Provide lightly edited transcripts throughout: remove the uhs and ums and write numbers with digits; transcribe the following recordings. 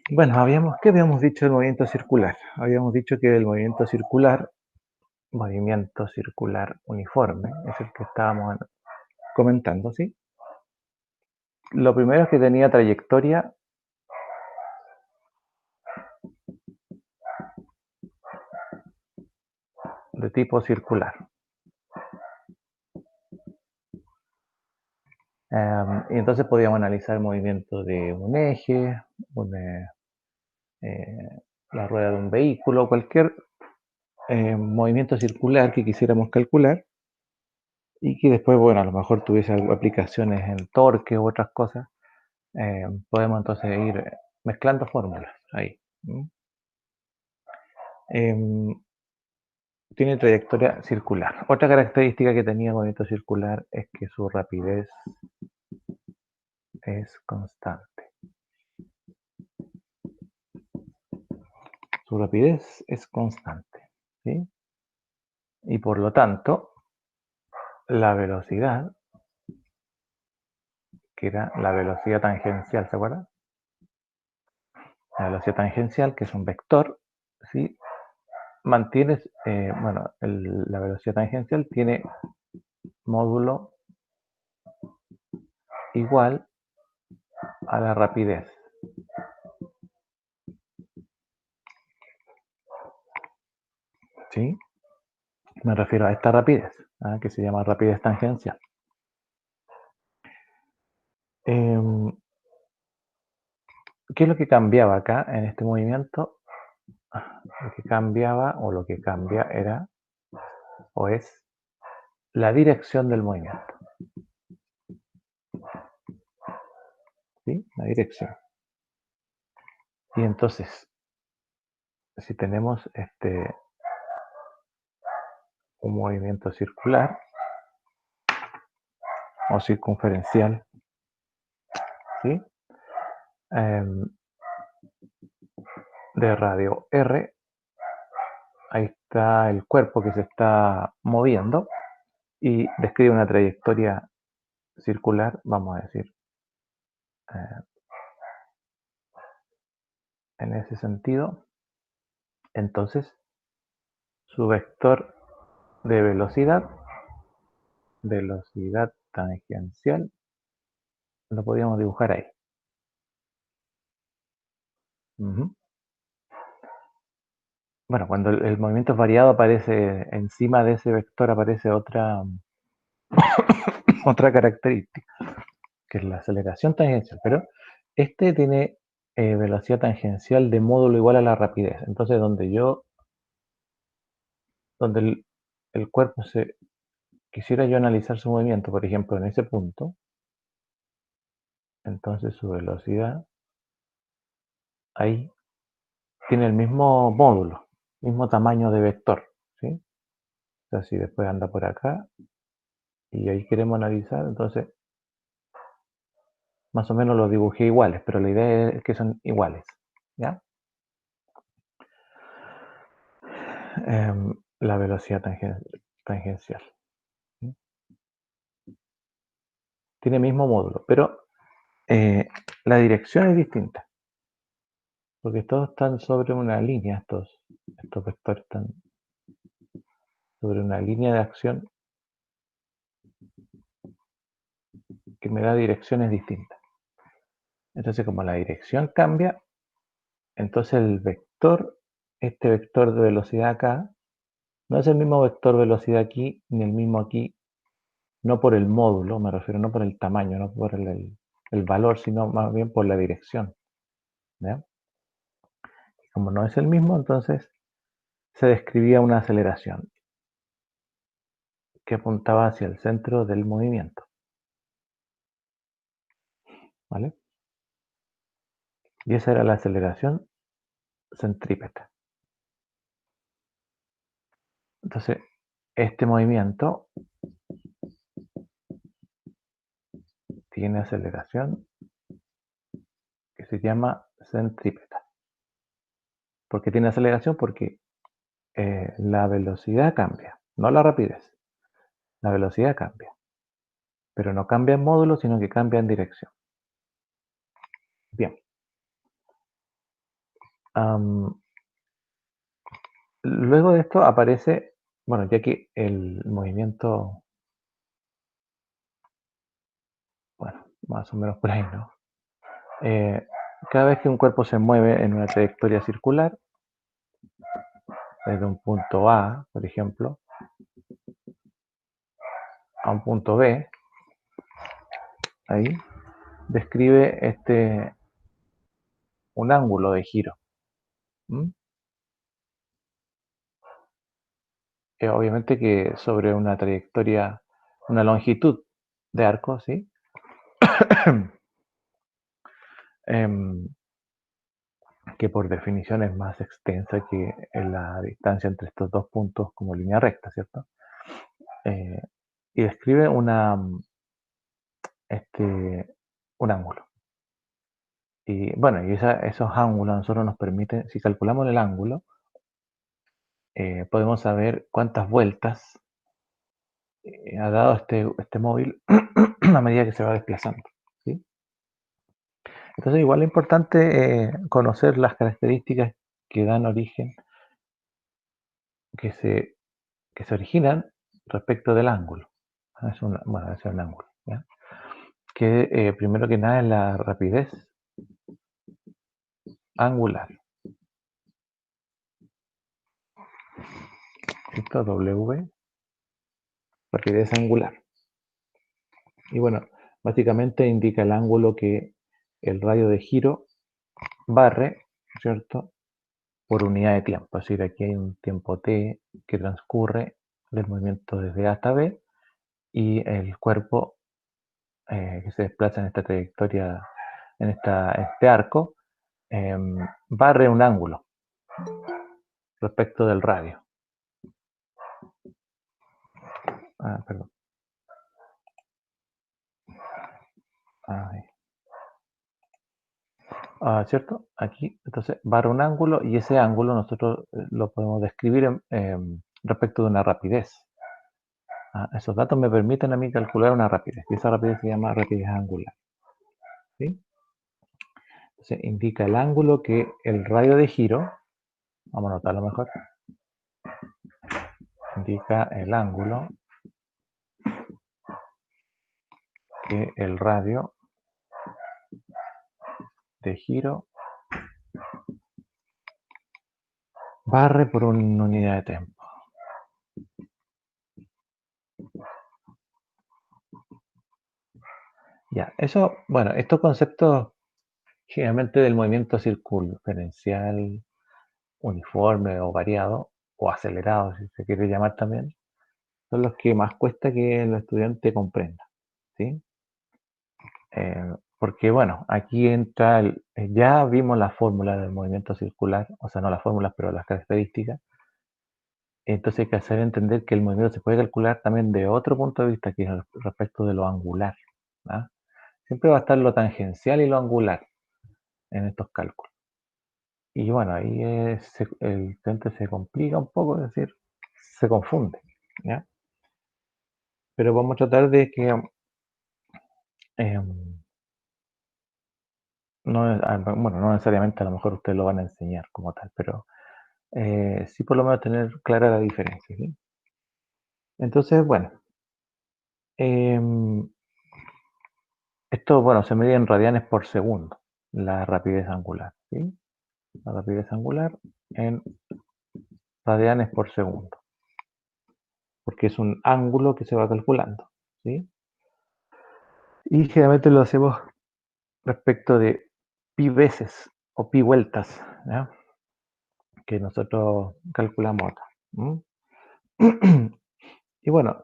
Bueno, ¿qué habíamos dicho del movimiento circular? Habíamos dicho que el movimiento circular uniforme, es el que estábamos comentando, ¿sí? Lo primero es que tenía trayectoria de tipo circular. Y entonces podíamos analizar el movimiento de un eje, la rueda de un vehículo, cualquier movimiento circular que quisiéramos calcular y que después, bueno, a lo mejor tuviese aplicaciones en torque u otras cosas. Podemos entonces ir mezclando fórmulas ahí. Em, Tiene trayectoria circular. Otra característica que tenía el movimiento circular es que su rapidez es constante. Su rapidez es constante, ¿sí? Y por lo tanto, la velocidad, que era la velocidad tangencial, ¿se acuerdan? La velocidad tangencial, que es un vector, ¿sí? Mantienes, bueno, la velocidad tangencial tiene módulo igual a la rapidez. ¿Sí? Me refiero a esta rapidez, que se llama rapidez tangencial. ¿Qué es lo que cambiaba acá en este movimiento? Lo que cambiaba o lo que cambia era o es la dirección del movimiento. ¿Sí? La dirección. Y entonces, si tenemos un movimiento circular o circunferencial, ¿sí? De radio R, ahí está el cuerpo que se está moviendo y describe una trayectoria circular, vamos a decir, en ese sentido. Entonces, su vector de velocidad tangencial, lo podríamos dibujar ahí. Bueno, cuando el movimiento es variado, aparece encima de ese vector, aparece otra característica, que es la aceleración tangencial. Pero este tiene velocidad tangencial de módulo igual a la rapidez. Entonces, donde el cuerpo quisiera yo analizar su movimiento, por ejemplo, en ese punto, entonces su velocidad ahí tiene el mismo módulo, mismo tamaño de vector, ¿sí? O sea, si después anda por acá y ahí queremos analizar, entonces más o menos los dibujé iguales, pero la idea es que son iguales, ¿ya? La velocidad tangencial. ¿Sí? Tiene el mismo módulo, pero la dirección es distinta, porque todos están sobre una línea, estos vectores están sobre una línea de acción que me da direcciones distintas. Entonces, como la dirección cambia, entonces el vector, este vector de velocidad acá, no es el mismo vector velocidad aquí, ni el mismo aquí, no por el módulo, me refiero, no por el tamaño, no por el valor, sino más bien por la dirección. ¿Ya? Y como no es el mismo, entonces se describía una aceleración que apuntaba hacia el centro del movimiento. ¿Vale? Y esa era la aceleración centrípeta. Entonces, este movimiento tiene aceleración que se llama centrípeta. ¿Por qué tiene aceleración? Porque la velocidad cambia, no la rapidez. La velocidad cambia, pero no cambia en módulo, sino que cambia en dirección. Bien. Luego de esto aparece, bueno, ya que el movimiento, bueno, más o menos por ahí, ¿no? Cada vez que un cuerpo se mueve en una trayectoria circular, desde un punto A, por ejemplo, a un punto B, ahí, describe un ángulo de giro. Obviamente que sobre una trayectoria, una longitud de arco, ¿sí? Que por definición es más extensa que la distancia entre estos dos puntos como línea recta, ¿cierto? Y describe un ángulo. Y bueno, y esos ángulos a nosotros nos permiten, si calculamos el ángulo, podemos saber cuántas vueltas ha dado este móvil a medida que se va desplazando, ¿sí? Entonces igual es importante conocer las características que dan origen, que se originan respecto del ángulo. Bueno, es un ángulo, ¿ya? Que primero que nada es la rapidez angular. Esto W, rapidez angular. Y bueno, básicamente indica el ángulo que el radio de giro barre, ¿cierto? Por unidad de tiempo. Es decir, aquí hay un tiempo t que transcurre del movimiento desde A hasta B y el cuerpo que se desplaza en esta trayectoria, en este arco, barre un ángulo respecto del radio. Perdón. ¿Cierto? Aquí, entonces, barre un ángulo y ese ángulo nosotros lo podemos describir respecto de una rapidez. Esos datos me permiten a mí calcular una rapidez y esa rapidez se llama rapidez angular. ¿Sí? Entonces, indica el ángulo que el radio de giro, vamos a anotarlo mejor, indica el ángulo que el radio de giro barre por una unidad de tiempo. Ya, eso, bueno, estos conceptos generalmente del movimiento circunferencial, uniforme o variado, o acelerado, si se quiere llamar también, son los que más cuesta que el estudiante comprenda, ¿sí? Porque bueno, aquí entra, ya vimos la fórmula del movimiento circular, o sea, no las fórmulas, pero las características. Entonces hay que hacer entender que el movimiento se puede calcular también de otro punto de vista, que es respecto de lo angular. ¿Ah? Siempre va a estar lo tangencial y lo angular en estos cálculos. Y bueno, ahí el estudiante se complica un poco, es decir, se confunde. ¿Ya? Pero vamos a tratar de que no necesariamente a lo mejor ustedes lo van a enseñar como tal, pero sí por lo menos tener clara la diferencia. ¿Sí? Entonces, bueno, esto bueno, se mide en radianes por segundo, la rapidez angular. ¿Sí? La rapidez angular en radianes por segundo, porque es un ángulo que se va calculando. ¿Sí? Y generalmente lo hacemos respecto de pi veces o pi vueltas, ¿ya? Que nosotros calculamos acá. Y bueno,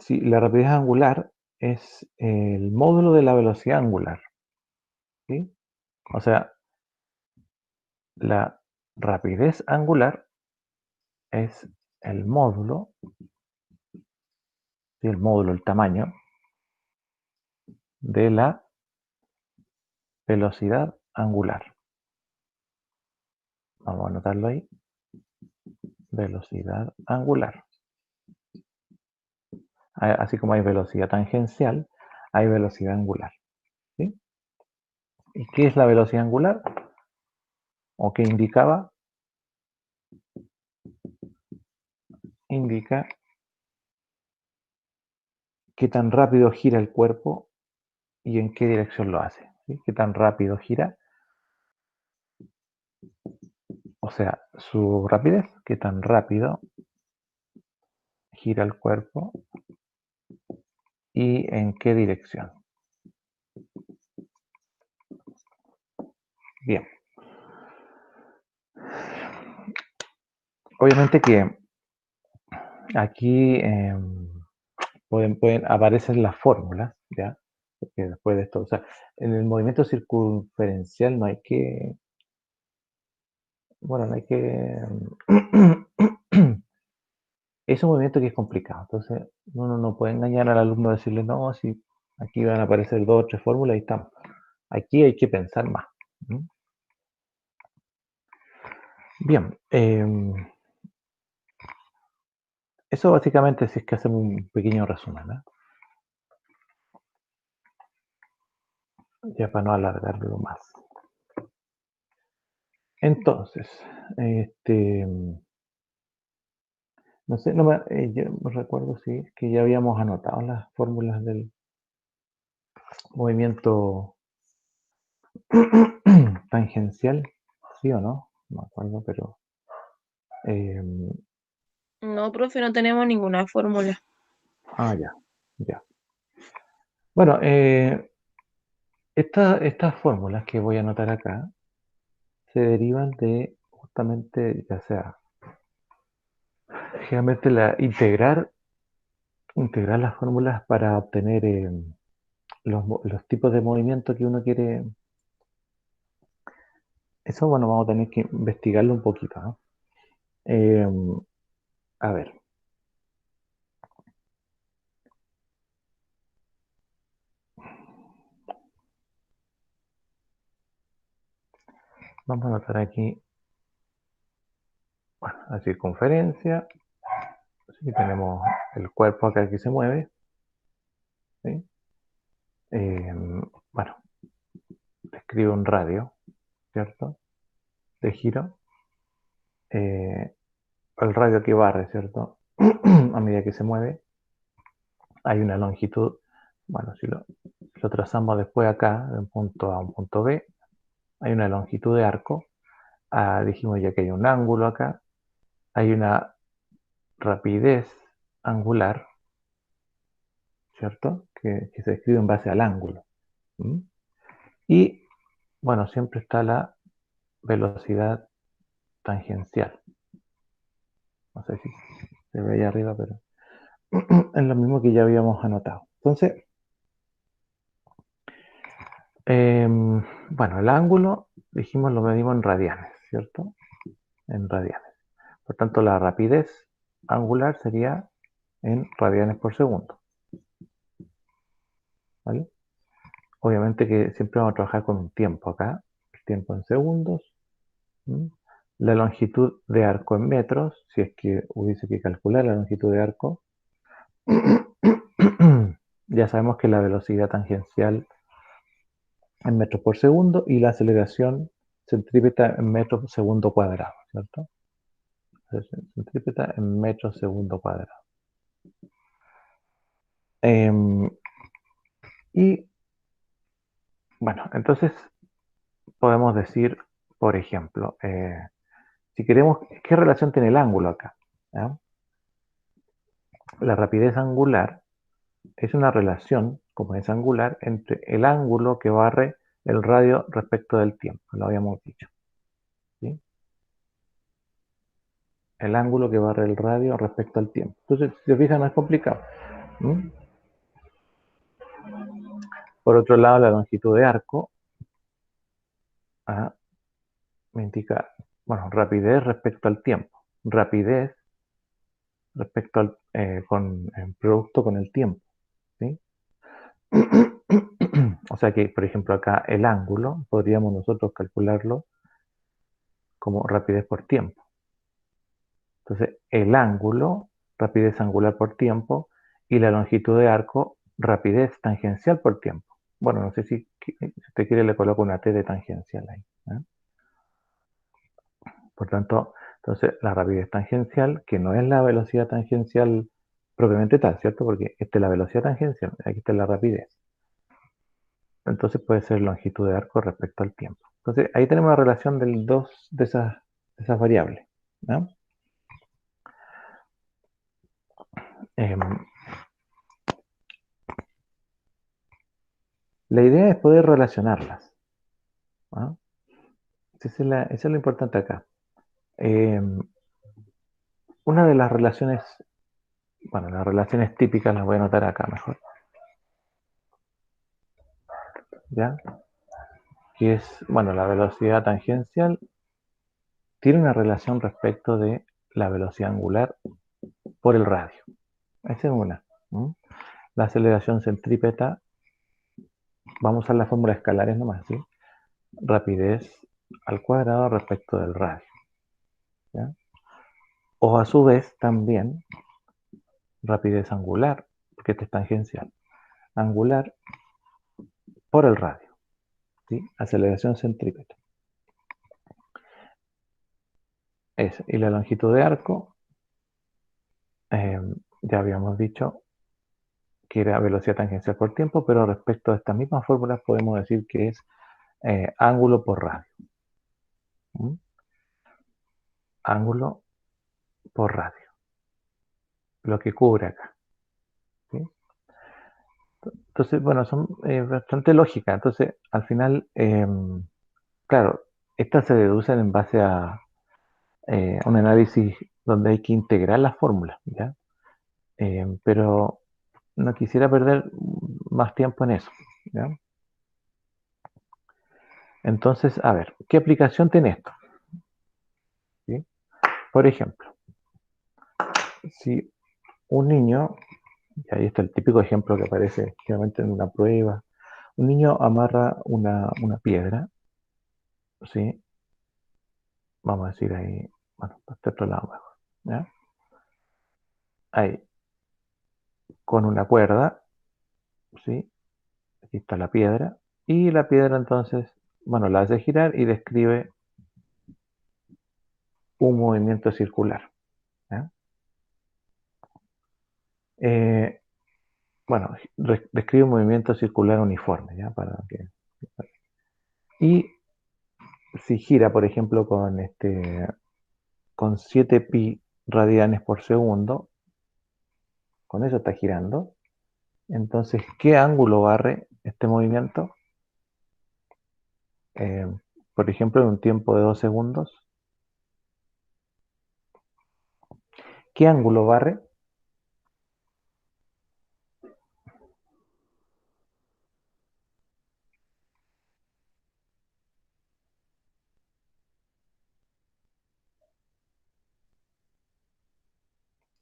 si la rapidez angular es el módulo de la velocidad angular. ¿Sí? O sea, la rapidez angular es el módulo, ¿sí? El tamaño de la velocidad angular. Vamos a anotarlo ahí. Velocidad angular. Así como hay velocidad tangencial, hay velocidad angular. ¿Sí? ¿Y qué es la velocidad angular? ¿O qué indicaba? Indica qué tan rápido gira el cuerpo y en qué dirección lo hace. ¿Sí? Qué tan rápido gira, o sea, su rapidez, qué tan rápido gira el cuerpo y en qué dirección. Bien. Obviamente que aquí aparecen las fórmulas, ¿ya? Porque después de esto, o sea, en el movimiento circunferencial no hay que, bueno, no hay que, es un movimiento que es complicado, entonces uno no puede engañar al alumno y decirle, no, si aquí van a aparecer 2 o 3 fórmulas y estamos. Aquí hay que pensar más. Bien, eso básicamente si es que hacemos un pequeño resumen, ¿eh? Ya para no alargarlo más. Entonces, no sé, yo no recuerdo si es que ya habíamos anotado las fórmulas del movimiento tangencial, ¿sí o no? No me acuerdo, pero No, profe, no tenemos ninguna fórmula. ya, ya. Bueno, estas fórmulas que voy a anotar acá se derivan de justamente, ya sea, generalmente integrar las fórmulas para obtener los tipos de movimiento que uno quiere. Eso, bueno, vamos a tener que investigarlo un poquito, ¿no? Eh, a ver, vamos a anotar aquí, bueno, la circunferencia, sí, tenemos el cuerpo acá que se mueve, ¿sí? Bueno, describe un radio, ¿cierto? De giro, eh, el radio que barre, ¿cierto? A medida que se mueve, hay una longitud, bueno, si lo trazamos después acá, de un punto A a un punto B, hay una longitud de arco, dijimos ya que hay un ángulo acá, hay una rapidez angular, ¿cierto? Que se describe en base al ángulo. ¿Mm? Y, bueno, siempre está la velocidad tangencial. No sé si se ve ahí arriba, pero es lo mismo que ya habíamos anotado. Entonces, bueno, el ángulo, dijimos, lo medimos en radianes, ¿cierto? En radianes. Por tanto, la rapidez angular sería en radianes por segundo. ¿Vale? Obviamente que siempre vamos a trabajar con un tiempo acá, el tiempo en segundos. ¿Mm? La longitud de arco en metros, si es que hubiese que calcular la longitud de arco. Ya sabemos que la velocidad tangencial en metros por segundo y la aceleración centrípeta en metros por segundo cuadrado, ¿cierto? Centrípeta en metros segundo cuadrado. Y bueno, entonces podemos decir, por ejemplo, si queremos, ¿qué relación tiene el ángulo acá? ¿Ya? La rapidez angular es una relación, como es angular, entre el ángulo que barre el radio respecto del tiempo, lo habíamos dicho. ¿Sí? El ángulo que barre el radio respecto al tiempo. Entonces, si se fijan, no es complicado. ¿Mm? Por otro lado, la longitud de arco me indica, bueno, rapidez respecto al tiempo. Rapidez respecto al en producto con el tiempo. ¿Sí? O sea que, por ejemplo, acá el ángulo podríamos nosotros calcularlo como rapidez por tiempo. Entonces, el ángulo, rapidez angular por tiempo, y la longitud de arco, rapidez tangencial por tiempo. Bueno, no sé si usted quiere le coloco una T de tangencial ahí. ¿Eh? Por tanto, entonces la rapidez tangencial, que no es la velocidad tangencial propiamente tal, ¿cierto? Porque esta es la velocidad tangencial, aquí está la rapidez. Entonces puede ser longitud de arco respecto al tiempo. Entonces ahí tenemos la relación de dos de esas variables, ¿no? La idea es poder relacionarlas, ¿no? Eso es lo importante acá. Una de las relaciones, bueno, las relaciones típicas las voy a anotar acá mejor, ¿ya? Que es, bueno, la velocidad tangencial tiene una relación respecto de la velocidad angular por el radio. Esa es una. ¿No? La aceleración centrípeta, vamos a usar las fórmulas escalares nomás, ¿sí? Rapidez al cuadrado respecto del radio. ¿Ya? O a su vez también rapidez angular, porque esta es tangencial, angular por el radio. ¿Sí? Aceleración centrípeta. Y la longitud de arco, ya habíamos dicho que era velocidad tangencial por tiempo, pero respecto a estas mismas fórmulas podemos decir que es ángulo por radio. ¿Mm? Ángulo por radio. Lo que cubre acá. ¿Sí? Entonces, bueno, son bastante lógicas. Entonces, al final, claro, estas se deducen en base a un análisis donde hay que integrar las fórmulas, ¿ya? Pero no quisiera perder más tiempo en eso, ¿ya? Entonces, a ver, ¿qué aplicación tiene esto? ¿Sí? Por ejemplo, si un niño, y ahí está el típico ejemplo que aparece generalmente en una prueba, un niño amarra una piedra, ¿sí? Vamos a decir ahí, bueno, para este otro lado mejor, ¿ya? Ahí, con una cuerda, ¿sí? Aquí está la piedra, y la piedra entonces, bueno, la hace girar y describe un movimiento circular, ¿ya? Eh, bueno, describe un movimiento circular uniforme, ¿ya? Y si gira, por ejemplo, con 7 pi radianes por segundo, con eso está girando, entonces, ¿qué ángulo barre este movimiento? Eh, por ejemplo, en un tiempo de 2 segundos, ¿qué ángulo barre?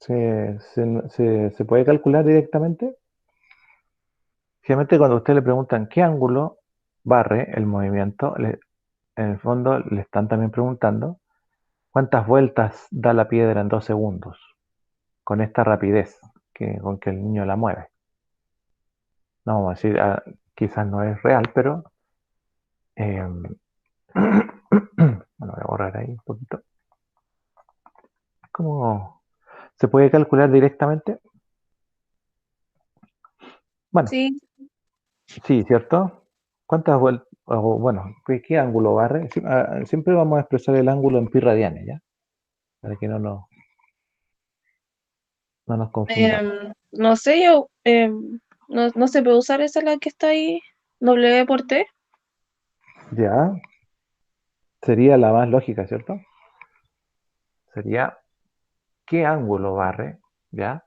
¿Se puede calcular directamente? Generalmente cuando a usted le preguntan qué ángulo barre el movimiento, en el fondo le están también preguntando cuántas vueltas da la piedra en 2 segundos con esta rapidez con que el niño la mueve. No vamos a decir, quizás no es real, pero bueno, voy a borrar ahí un poquito. ¿Cómo se puede calcular directamente? Bueno, Sí, sí, ¿cierto? ¿Cuántas vueltas? Bueno, ¿qué ángulo barre? Siempre vamos a expresar el ángulo en pi radianes, ¿ya? Para que no nos confundamos. no sé, yo no se puede usar esa la que está ahí, W por T. Ya, sería la más lógica, ¿cierto? Sería, ¿qué ángulo barre? ¿Ya?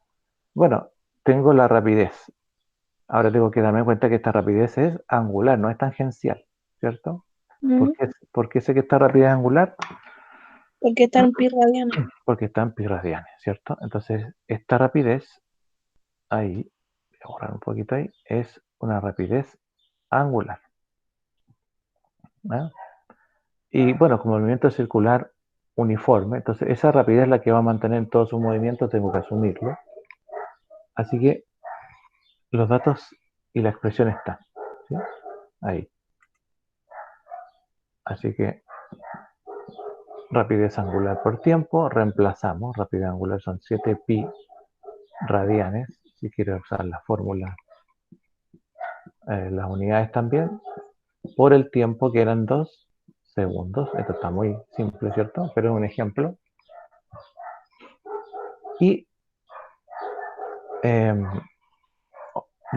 Bueno, tengo la rapidez. Ahora tengo que darme cuenta que esta rapidez es angular, no es tangencial, ¿cierto? Mm, ¿Por qué sé que esta rapidez es angular? porque está en pi radianes. Porque está en pi radianes, ¿cierto? Entonces, esta rapidez, ahí, voy a borrar un poquito ahí, es una rapidez angular. ¿Ah? Y bueno, como movimiento circular uniforme, entonces esa rapidez es la que va a mantener todos sus movimientos, tengo que asumirlo. Así que los datos y la expresión están, ¿sí? Ahí. Así que rapidez angular por tiempo, reemplazamos, rapidez angular son 7 pi radianes, si quiero usar la fórmula, las unidades también, por el tiempo que eran 2 segundos. Esto está muy simple, ¿cierto? Pero es un ejemplo. Y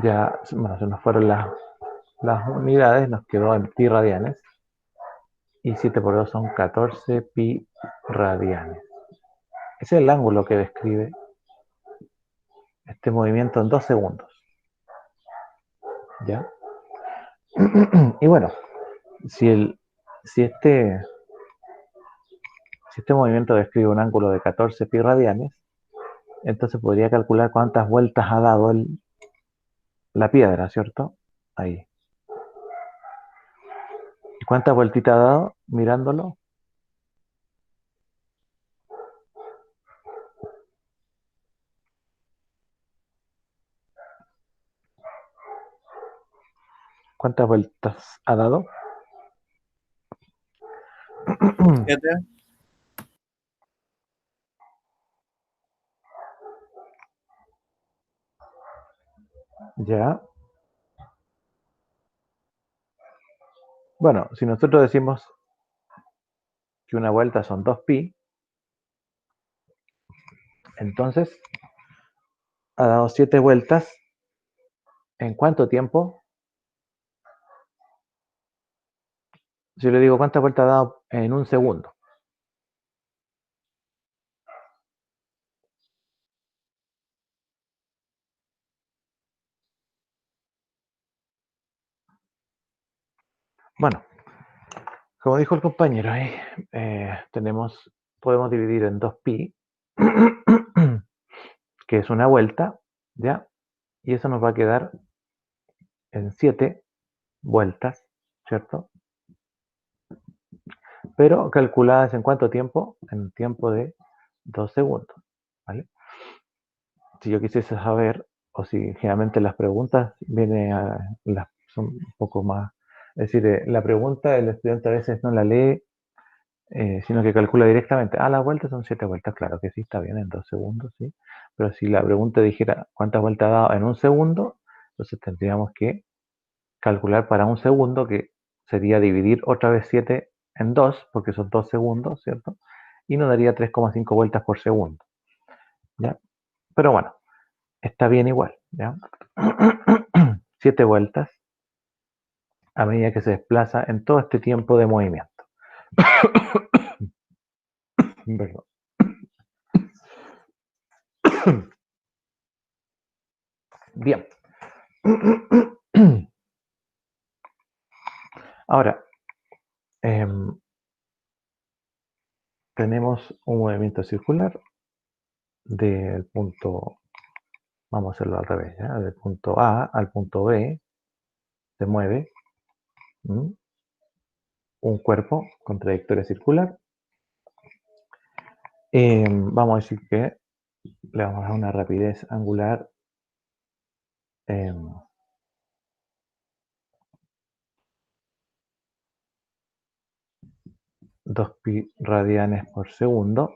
ya, bueno, se nos fueron las unidades, nos quedó en pi radianes. Y 7 por 2 son 14 pi radianes. Ese es el ángulo que describe este movimiento en 2 segundos. ¿Ya? Y bueno, si, si este movimiento describe un ángulo de 14 pi radianes, entonces podría calcular cuántas vueltas ha dado la piedra, ¿cierto? Ahí. ¿Y cuántas vueltitas ha dado mirándolo? ¿Cuántas vueltas ha dado? 7. Ya. Bueno, si nosotros decimos que una vuelta son 2 pi, entonces ha dado 7 vueltas. ¿En cuánto tiempo? Si yo le digo cuántas vueltas ha dado en un segundo. Bueno, como dijo el compañero ahí, podemos dividir en 2 pi, que es una vuelta, ¿ya? Y eso nos va a quedar en 7 vueltas, ¿cierto? Pero calculadas en cuánto tiempo? En tiempo de 2 segundos, ¿vale? Si yo quisiese saber, o si generalmente las preguntas son un poco más, es decir, la pregunta el estudiante a veces no la lee, sino que calcula directamente. Las vueltas son 7 vueltas, claro que sí, está bien, en 2 segundos, sí. Pero si la pregunta dijera cuántas vueltas ha dado en un segundo, entonces tendríamos que calcular para un segundo, que sería dividir otra vez 7 en 2, porque son 2 segundos, ¿cierto? Y nos daría 3,5 vueltas por segundo, ¿ya? Pero bueno, está bien igual, ¿ya? 7 vueltas a medida que se desplaza en todo este tiempo de movimiento. Perdón. Bien. Ahora, tenemos un movimiento circular del punto, vamos a hacerlo al revés, ¿ya? Del punto A al punto B se mueve un cuerpo con trayectoria circular. Vamos a decir que le vamos a dar una rapidez angular 2 pi radianes por segundo.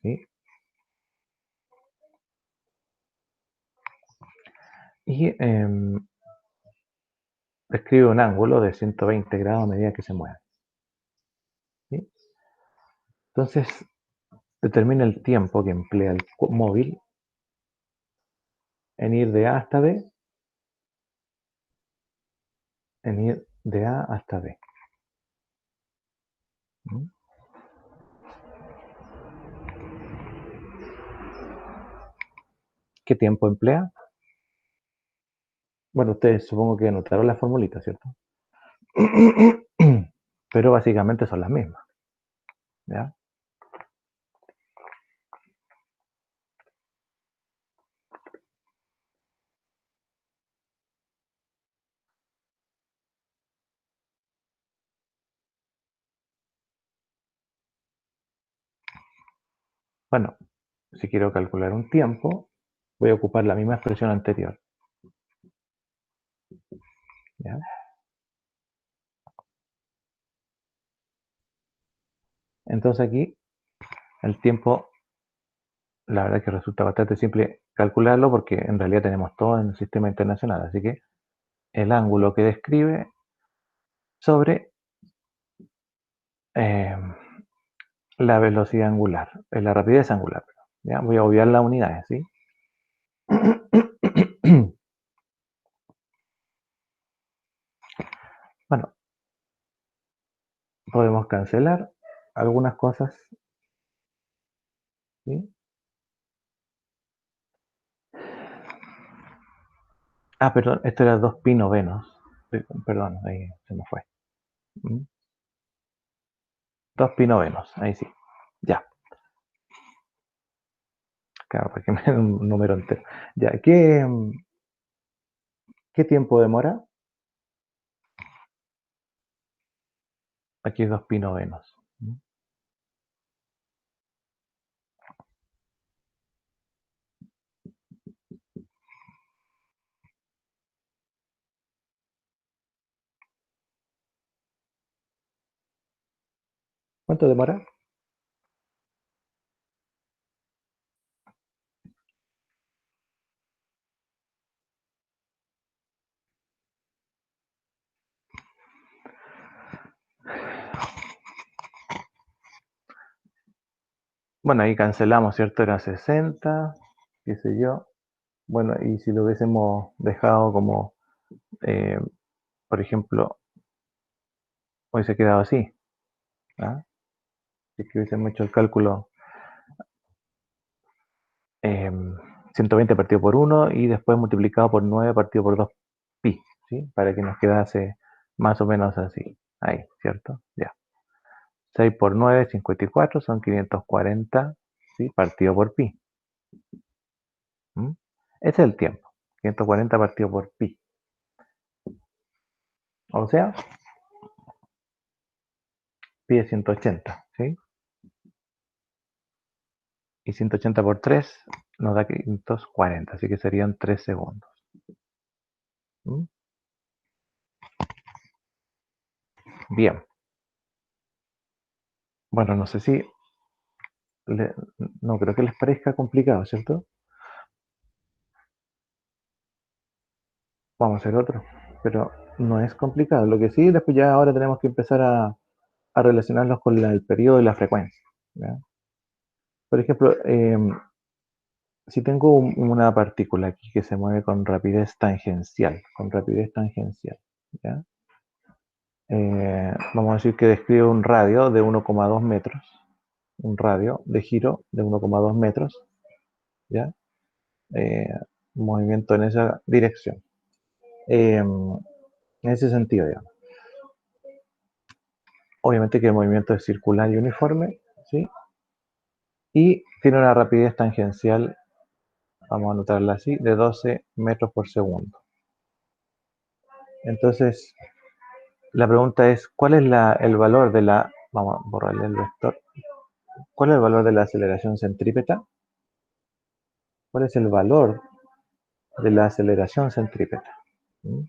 ¿Sí? Y describe un ángulo de 120 grados a medida que se mueve. ¿Sí? Entonces, determina el tiempo que emplea el móvil en ir de A hasta B, en ir de A hasta B. ¿Qué tiempo emplea? Bueno, ustedes supongo que anotaron la formulita, ¿cierto? Pero básicamente son las mismas, ¿ya? Bueno, si quiero calcular un tiempo, voy a ocupar la misma expresión anterior, ¿ya? Entonces aquí el tiempo, la verdad que resulta bastante simple calcularlo porque en realidad tenemos todo en el sistema internacional. Así que el ángulo que describe sobre la velocidad angular, la rapidez angular. ¿Ya? Voy a obviar las unidades, ¿sí? Bueno, podemos cancelar algunas cosas, ¿sí? Ah, perdón, esto era 2pi novenos. Perdón, ahí se me fue. 2pi novenos, ahí sí. Ya, claro, porque me da un número entero. Ya, ¿qué tiempo demora? Aquí es 2pi novenos. ¿Cuánto demora? Bueno, ahí cancelamos, ¿cierto? Era 60, qué sé yo. Bueno, y si lo hubiésemos dejado como, por ejemplo, hubiese quedado así. ¿Ah? Si es que hubiésemos hecho el cálculo 120 partido por 1 y después multiplicado por 9 partido por 2 pi, ¿sí? Para que nos quedase más o menos así. Ahí, ¿cierto? Ya. 6 por 9, 54, son 540, ¿sí? Partido por pi. ¿Mm? Ese es el tiempo. 540 partido por pi. O sea, pi es 180, ¿sí? Y 180 por 3 nos da 540, así que serían 3 segundos. ¿Mm? Bien. Bueno, no sé si... no creo que les parezca complicado, ¿cierto? Vamos a hacer otro. Pero no es complicado. Lo que sí, después ya ahora tenemos que empezar a relacionarlos con el periodo y la frecuencia. ¿Ya? Por ejemplo, si tengo una partícula aquí que se mueve con rapidez tangencial, ¿ya? Vamos a decir que describe un radio de 1,2 metros, un radio de giro de 1,2 metros, ¿ya? Eh, movimiento en esa dirección. En ese sentido, digamos. Obviamente que el movimiento es circular y uniforme, ¿sí? Y tiene una rapidez tangencial, vamos a anotarla así, de 12 metros por segundo. Entonces, la pregunta es, ¿cuál es el valor de la, vamos a borrarle el vector, ¿cuál es el valor de la aceleración centrípeta? ¿Cuál es el valor de la aceleración centrípeta? ¿Mm?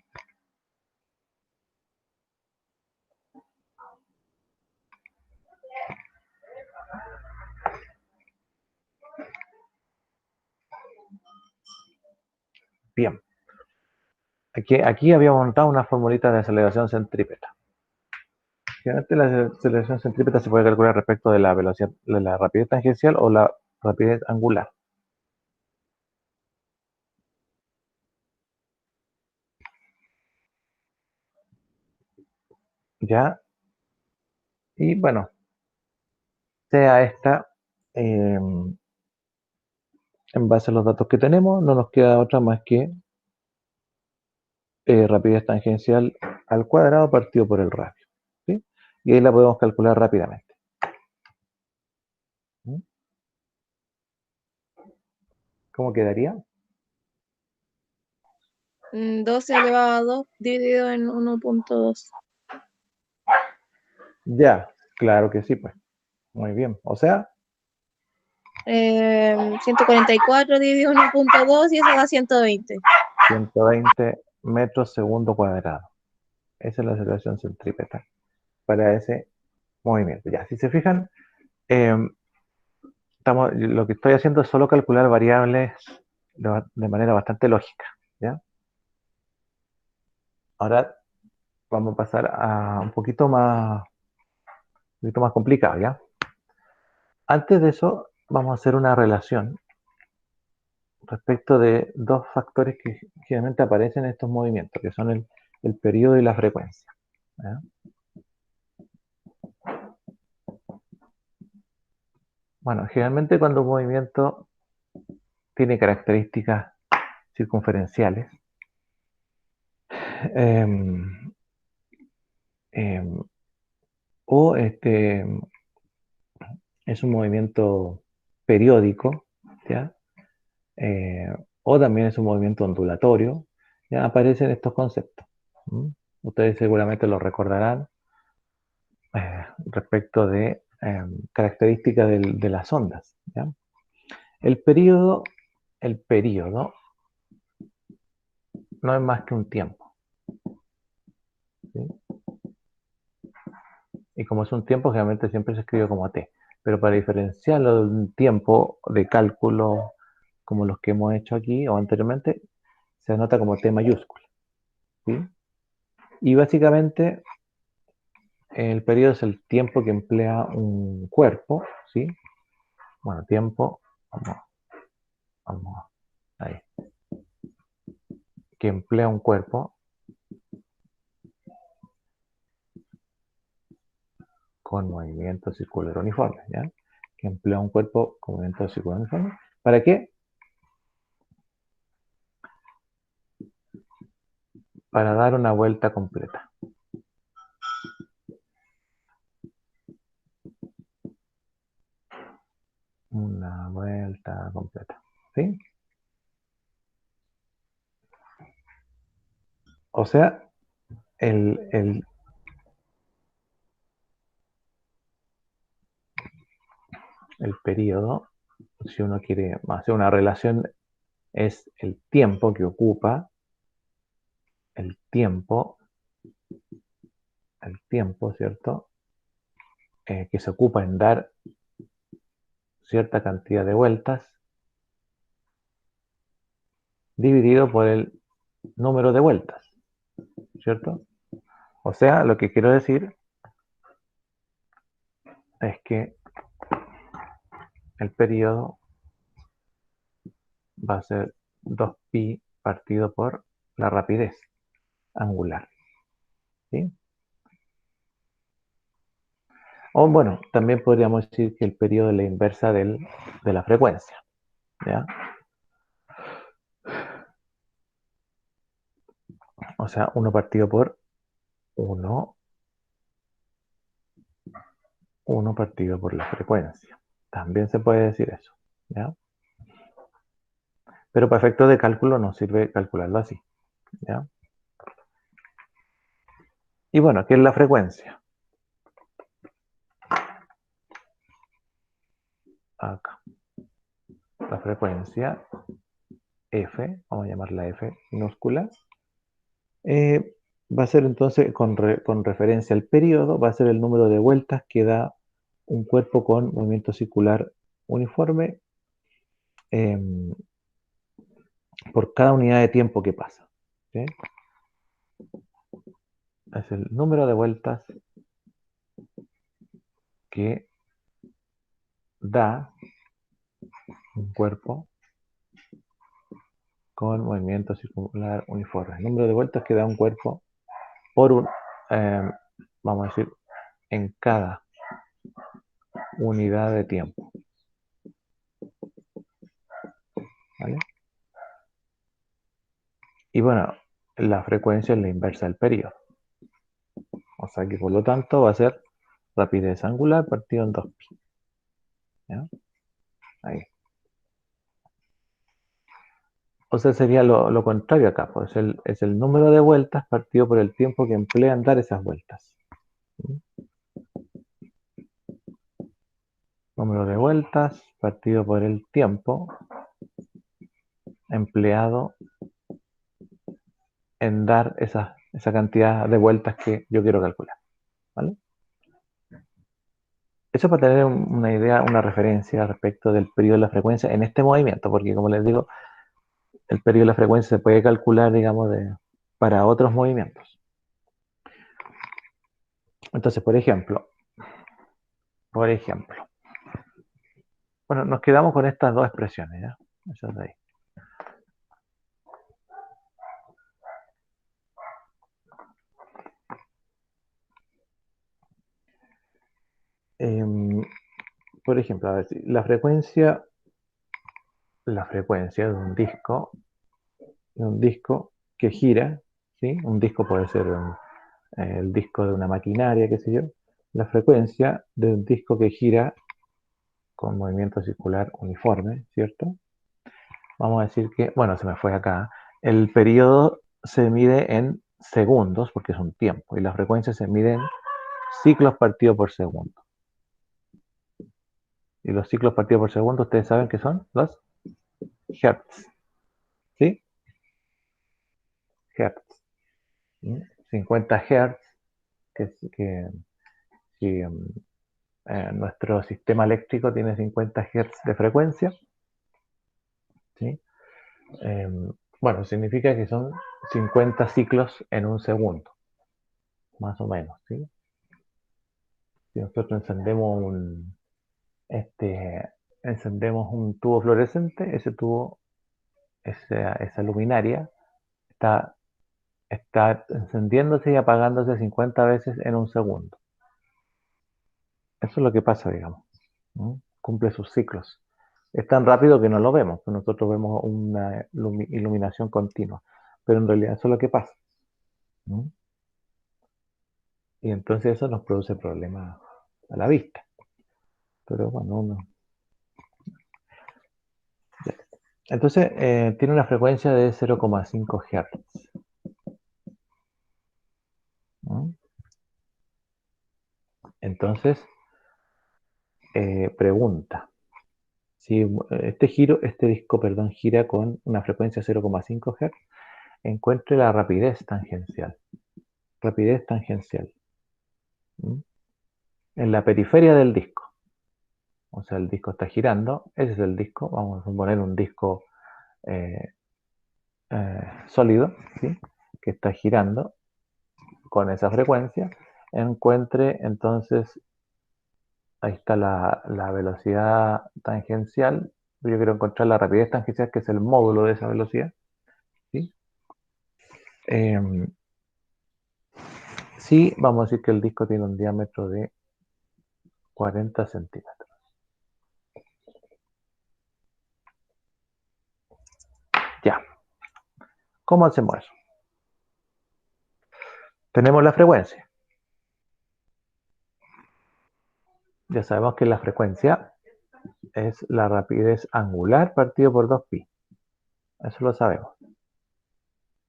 Bien, aquí habíamos montado una formulita de aceleración centrípeta. Generalmente la aceleración centrípeta se puede calcular respecto de la velocidad, de la rapidez tangencial o la rapidez angular. ¿Ya? Y bueno, sea esta, en base a los datos que tenemos, no nos queda otra más que rapidez tangencial al cuadrado partido por el radio. ¿Sí? Y ahí la podemos calcular rápidamente. ¿Mm? ¿Cómo quedaría? 12 elevado a 2 dividido en 1.2. Ya, claro que sí, pues. Muy bien. O sea, 144 dividido en 1.2 y eso da 120. 120 metros segundo cuadrado. Esa es la aceleración centrípeta para ese movimiento. Ya, si se fijan, Lo que estoy haciendo es solo calcular variables de manera bastante lógica, ¿ya? Ahora vamos a pasar a un poquito más complicado, ¿ya? Antes de eso, vamos a hacer una relación respecto de dos factores que generalmente aparecen en estos movimientos, que son el periodo y la frecuencia, ¿ya? Bueno, generalmente cuando un movimiento tiene características circunferenciales, em, em, o es un movimiento periódico, ¿ya? Eh, o también es un movimiento ondulatorio, ya aparecen estos conceptos. ¿Mm? Ustedes seguramente lo recordarán respecto de características de las ondas, ¿ya? El periodo, el periodo no es más que un tiempo, ¿sí? Y como es un tiempo, generalmente siempre se escribe como t. Pero para diferenciarlo de un tiempo de cálculo como los que hemos hecho aquí o anteriormente, se anota como t mayúscula, ¿sí? Y básicamente el periodo es el tiempo que emplea un cuerpo, ¿sí? Bueno, tiempo, vamos, vamos, ahí, que emplea un cuerpo con movimiento circular uniforme, ¿ya? Que emplea un cuerpo con movimiento circular uniforme. ¿Para qué? Para dar una vuelta completa. Una vuelta completa, ¿sí? O sea, el periodo, si uno quiere hacer una relación, es el tiempo que ocupa, el tiempo, ¿cierto? Que se ocupa en dar cierta cantidad de vueltas dividido por el número de vueltas, ¿cierto? O sea, lo que quiero decir es que el periodo va a ser 2pi partido por la rapidez angular, ¿sí? O bueno, también podríamos decir que el periodo es la inversa de la frecuencia, ¿ya? O sea, 1 partido por 1, 1 partido por la frecuencia. También se puede decir eso, ¿ya? Pero para efectos de cálculo nos sirve calcularlo así, ¿ya? Y bueno, ¿qué es la frecuencia? Acá. La frecuencia F, vamos a llamarla F minúscula, va a ser entonces, con referencia al periodo, va a ser el número de vueltas que da un cuerpo con movimiento circular uniforme eh, por cada unidad de tiempo que pasa, ¿sí? Es el número de vueltas que da un cuerpo con movimiento circular uniforme. El número de vueltas que da un cuerpo por eh, vamos a decir, en cada unidad de tiempo, ¿vale? Y bueno, la frecuencia es la inversa del periodo. O sea que por lo tanto va a ser rapidez angular partido en 2pi. ¿Ya? Ahí. O sea, sería lo contrario acá, pues es el número de vueltas partido por el tiempo que emplea en dar esas vueltas. ¿Sí? Número de vueltas partido por el tiempo empleado en dar esa cantidad de vueltas que yo quiero calcular, ¿vale? Eso para tener una idea, una referencia respecto del periodo de la frecuencia en este movimiento, porque como les digo, el periodo de la frecuencia se puede calcular, digamos, para otros movimientos. Entonces, por ejemplo, bueno, nos quedamos con estas dos expresiones, ¿ya? Esas de ahí. Por ejemplo, a ver, si la frecuencia de un disco que gira, ¿sí? Un disco puede ser el disco de una maquinaria, qué sé yo. La frecuencia de un disco que gira con movimiento circular uniforme, ¿cierto? Vamos a decir que, bueno, se me fue acá. El periodo se mide en segundos, porque es un tiempo, y la frecuencia se mide en ciclos partidos por segundo. Y los ciclos partidos por segundo, ustedes saben que son los hertz, ¿sí? Hertz. 50 hertz, que si nuestro sistema eléctrico tiene 50 hertz de frecuencia, ¿sí? Eh, bueno, significa que son 50 ciclos en un segundo, más o menos, ¿sí? Si nosotros encendemos un tubo fluorescente, ese tubo, esa luminaria, está, está encendiéndose y apagándose 50 veces en un segundo. Eso es lo que pasa, digamos. ¿No? Cumple sus ciclos. Es tan rápido que no lo vemos, pues nosotros vemos una iluminación continua, pero en realidad eso es lo que pasa. ¿No? Y entonces eso nos produce problemas a la vista. Pero bueno, entonces tiene una frecuencia de 0,5 Hz. ¿No? Entonces, pregunta, si este disco, perdón, gira con una frecuencia de 0,5 Hz, encuentre la rapidez tangencial. Rapidez tangencial. ¿Mm? En la periferia del disco. O sea, el disco está girando, ese es el disco, vamos a poner un disco eh, sólido, ¿sí? Que está girando con esa frecuencia, encuentre entonces, ahí está la velocidad tangencial, yo quiero encontrar la rapidez tangencial, que es el módulo de esa velocidad, ¿sí? Eh, sí, vamos a decir que el disco tiene un diámetro de 40 centímetros. Ya, ¿cómo hacemos eso? Tenemos la frecuencia. Ya sabemos que la frecuencia es la rapidez angular partido por 2pi. Eso lo sabemos.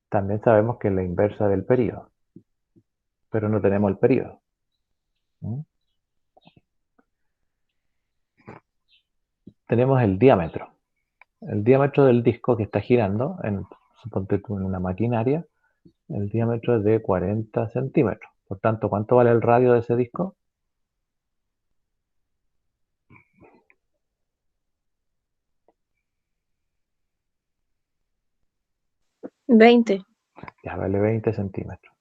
También sabemos que es la inversa del período, pero no tenemos el período. ¿Mm? Tenemos el diámetro. El diámetro del disco que está girando, suponte tú en una maquinaria, el diámetro es de 40 centímetros. Por tanto, ¿cuánto vale el radio de ese disco? 20. Ya vale 20 centímetros.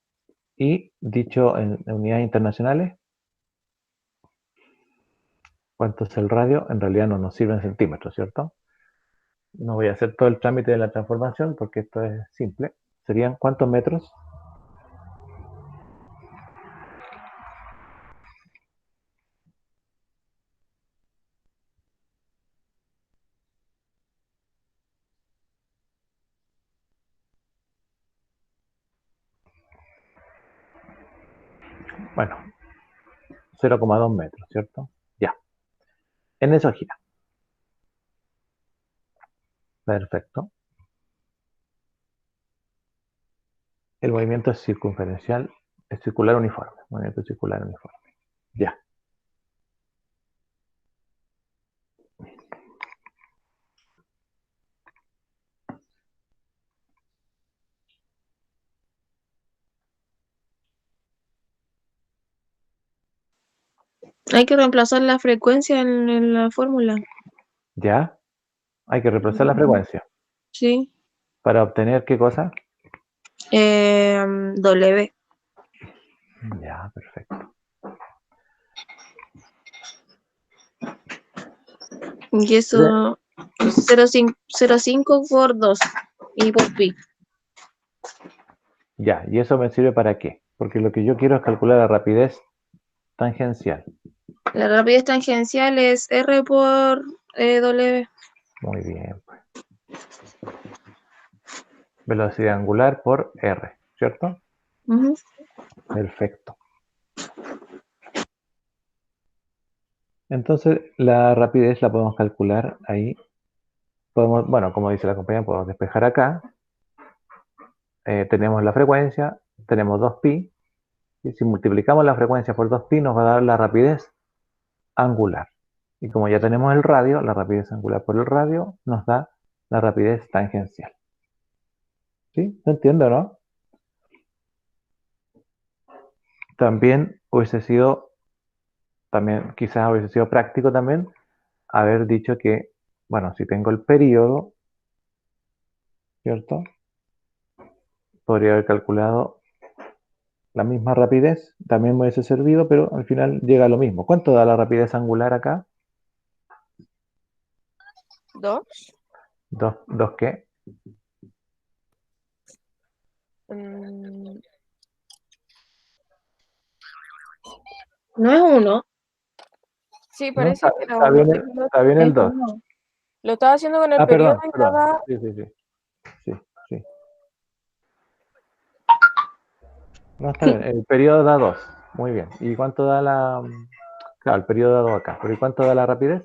Y dicho en unidades internacionales, ¿cuánto es el radio? En realidad no nos sirve en centímetros, ¿cierto? No voy a hacer todo el trámite de la transformación porque esto es simple. ¿Serían cuántos metros? Bueno, 0,2 metros, ¿cierto? Ya. En eso gira. Perfecto. El movimiento es circunferencial, es circular uniforme. Movimiento circular uniforme. Ya. Hay que reemplazar la frecuencia en la fórmula. ¿Ya? Hay que reemplazar la frecuencia. Sí. ¿Para obtener qué cosa? W. Ya, perfecto. Y eso 0,5 por 2 y por pi. Ya, ¿y eso me sirve para qué? Porque lo que yo quiero es calcular la rapidez tangencial. La rapidez tangencial es R por W. Muy bien, pues. Velocidad angular por R, ¿cierto? Ujú. Perfecto. Entonces, la rapidez la podemos calcular ahí. Podemos, bueno, como dice la compañía, podemos despejar acá. Tenemos la frecuencia, tenemos 2pi. Y si multiplicamos la frecuencia por 2pi, nos va a dar la rapidez angular. Y como ya tenemos el radio, la rapidez angular por el radio nos da la rapidez tangencial. ¿Sí? ¿Se entiende, no? También hubiese sido, también quizás hubiese sido práctico también haber dicho que, bueno, si tengo el periodo, ¿cierto? Podría haber calculado la misma rapidez, también me hubiese servido, pero al final llega a lo mismo. ¿Cuánto da la rapidez angular acá? 2. ¿Dos qué? No es 1. Sí, No, parece que era está uno. bien, Es que está bien el Es 2. 1. lo estaba haciendo con el Ah, periodo perdón, y perdón. daba. Sí, sí, sí. Sí, sí. No, está bien. El periodo da 2. Muy bien. ¿Y cuánto da la...? Claro, el periodo da 2 acá. ¿Pero y cuánto da la rapidez?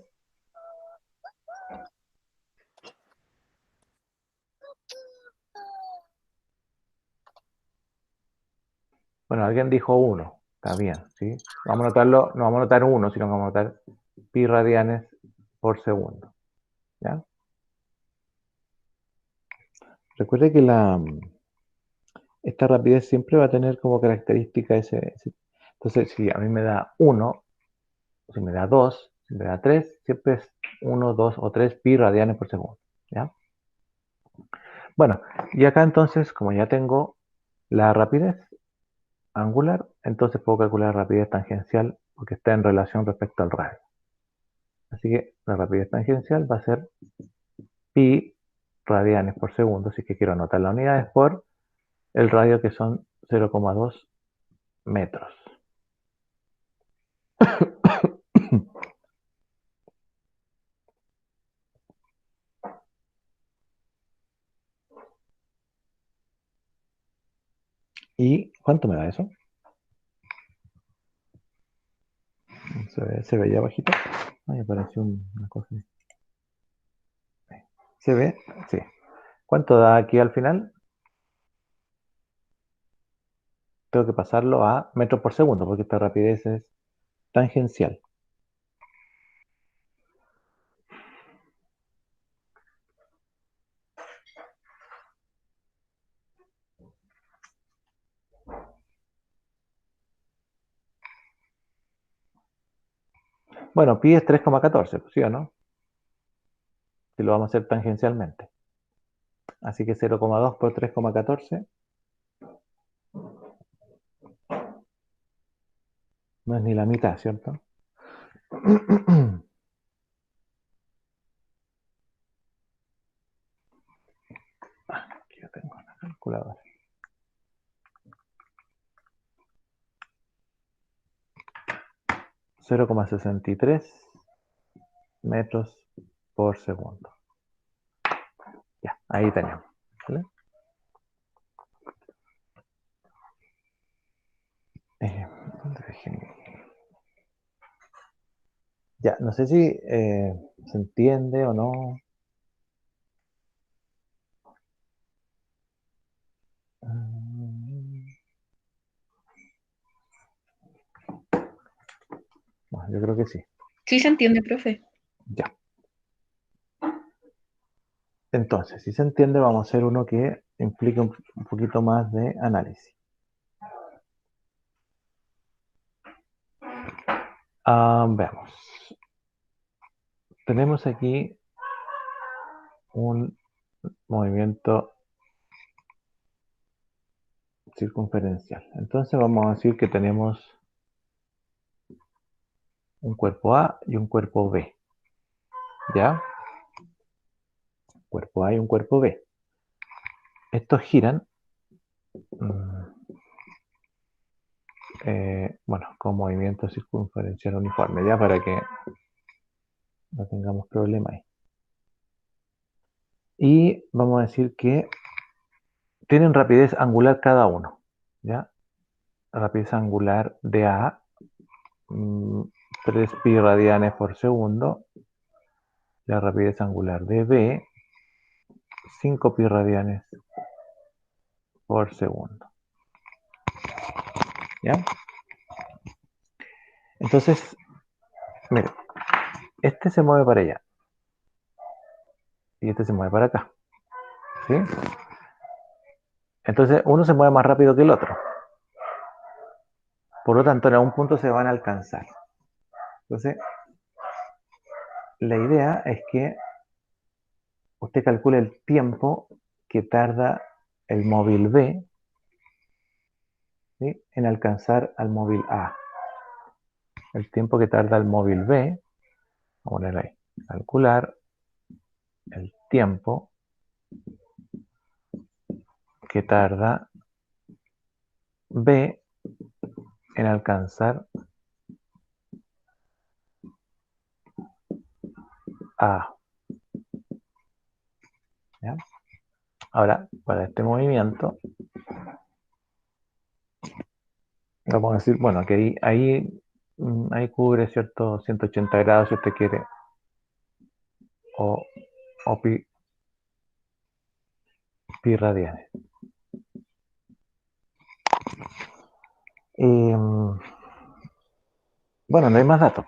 Bueno, alguien dijo 1. Está bien, ¿sí? Vamos a anotarlo, no vamos a anotar 1, sino que vamos a anotar pi radianes por segundo. ¿Ya? Recuerde que esta rapidez siempre va a tener como característica entonces, si a mí me da 1, si me da 2, si me da 3, siempre es 1, 2 o 3 pi radianes por segundo. ¿Ya? Bueno, y acá entonces, como ya tengo la rapidez angular, entonces puedo calcular la rapidez tangencial porque está en relación respecto al radio. Así que la rapidez tangencial va a ser pi radianes por segundo, así que quiero anotar las unidades por el radio que son 0,2 metros. ¿Y cuánto me da eso? ¿Se veía bajito? Ay, apareció una cosa. ¿Se ve? Sí. ¿Cuánto da aquí al final? Tengo que pasarlo a metros por segundo porque esta rapidez es tangencial. Bueno, pi es 3,14, ¿sí o no? Si lo vamos a hacer tangencialmente. Así que 0,2 por 3,14 no es ni la mitad, ¿cierto? Aquí yo tengo la calculadora. 0,63 metros por segundo. Ya, ahí tenemos. ¿Vale? ¿Dónde dejé? Ya, no sé si se entiende o no. Bueno, yo creo que sí. Sí se entiende, profe. Ya. Entonces, si se entiende, vamos a hacer uno que implique un poquito más de análisis. Veamos. Tenemos aquí un movimiento circunferencial. Entonces vamos a decir que tenemos un cuerpo A y un cuerpo B. ¿Ya? Cuerpo A y un cuerpo B. Estos giran, bueno, con movimiento circunferencial uniforme, ya para que no tengamos problema ahí. Y vamos a decir que tienen rapidez angular cada uno, ¿ya? Rapidez angular de A, 3 pi radianes por segundo. La rapidez angular de B, 5 pi radianes por segundo. ¿Ya? Entonces, mire, este se mueve para allá y este se mueve para acá. ¿Sí? Entonces, uno se mueve más rápido que el otro. Por lo tanto, en algún punto se van a alcanzar. Entonces, la idea es que usted calcule el tiempo que tarda el móvil B, ¿sí?, en alcanzar al móvil A. El tiempo que tarda el móvil B, vamos a poner ahí, calcular el tiempo que tarda B en alcanzar A. ¿Ya? Ahora, para este movimiento, vamos a decir, bueno, que ahí cubre, ¿cierto?, 180 grados si usted quiere, o pi radianes. Bueno, no hay más datos.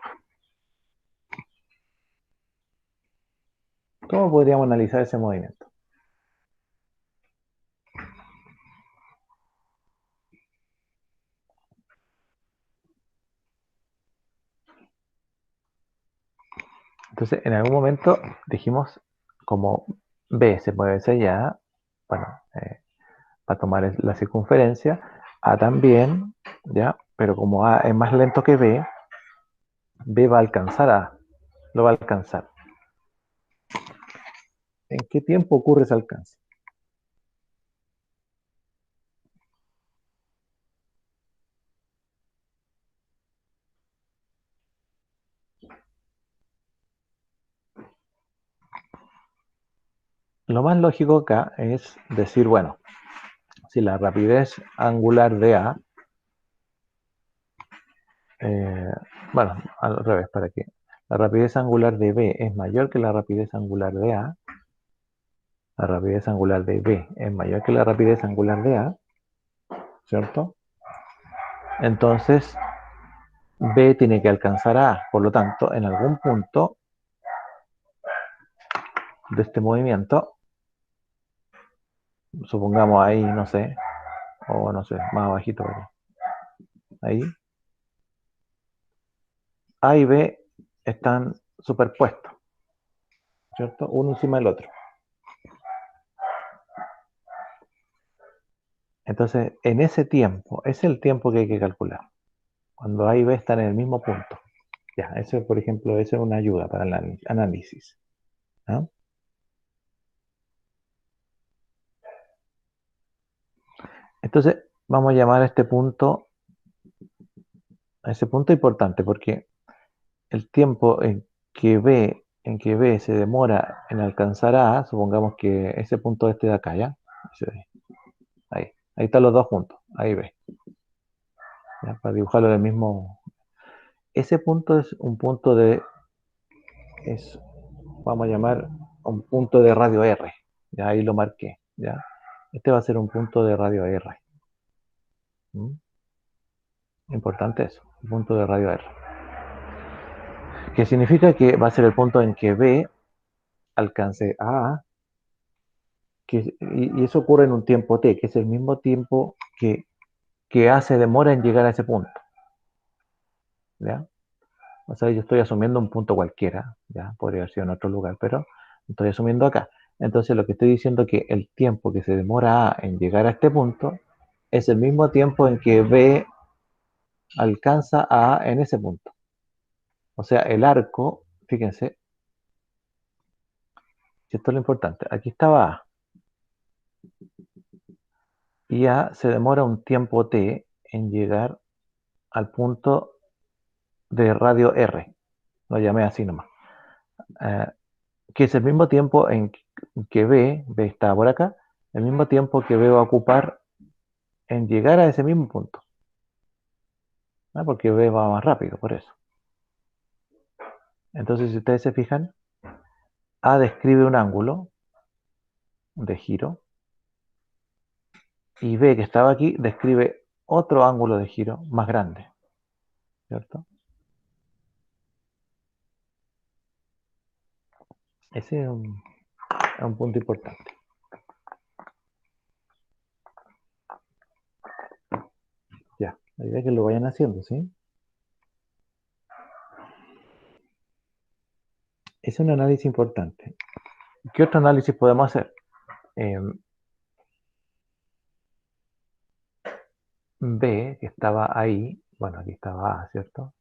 ¿Cómo podríamos analizar ese movimiento? Entonces, en algún momento dijimos, como B se mueve hacia allá, bueno, para tomar la circunferencia, A también, ¿ya? Pero como A es más lento que B va a alcanzar A, lo va a alcanzar. ¿En qué tiempo ocurre ese alcance? Lo más lógico acá es decir, bueno, si la rapidez angular de A, bueno, al revés, para que la rapidez angular de B es mayor que la rapidez angular de A, la rapidez angular de B es mayor que la rapidez angular de A, ¿cierto? Entonces, B tiene que alcanzar a A, por lo tanto, en algún punto de este movimiento, supongamos ahí, no sé, o no sé, más abajito, ahí, A y B están superpuestos, ¿cierto? Uno encima del otro. Entonces, en ese tiempo, es el tiempo que hay que calcular. Cuando A y B están en el mismo punto. Ya, eso, por ejemplo, eso es una ayuda para el análisis, ¿no? Entonces, vamos a llamar a ese punto importante, porque el tiempo en que B se demora en alcanzar A, supongamos que ese punto este de acá, ¿ya? Ahí están los dos juntos, ahí B. ¿Ya? Para dibujarlo en el mismo. Ese punto es un punto vamos a llamar un punto de radio R. Ya ahí lo marqué, ¿ya? Este va a ser un punto de radio R. ¿Mm? Importante eso, un punto de radio R. Que significa que va a ser el punto en que B alcance a A, y eso ocurre en un tiempo t, que es el mismo tiempo que A se demora en llegar a ese punto. ¿Ya? O sea, yo estoy asumiendo un punto cualquiera, ya podría haber sido en otro lugar, pero estoy asumiendo acá. Entonces lo que estoy diciendo es que el tiempo que se demora A en llegar a este punto es el mismo tiempo en que B alcanza a A en ese punto. O sea, el arco, fíjense, si esto es lo importante, aquí estaba A. Y A se demora un tiempo T en llegar al punto de radio R. Lo llamé así nomás. Que es el mismo tiempo en que B está por acá, el mismo tiempo que B va a ocupar en llegar a ese mismo punto. ¿No? Porque B va más rápido, por eso. Entonces, si ustedes se fijan, A describe un ángulo de giro y B, que estaba aquí, describe otro ángulo de giro más grande. ¿Cierto? Ese es un punto importante. Ya, la idea es que lo vayan haciendo, ¿sí? Es un análisis importante. ¿Qué otro análisis podemos hacer? B, que estaba ahí, bueno, aquí estaba A, ¿cierto?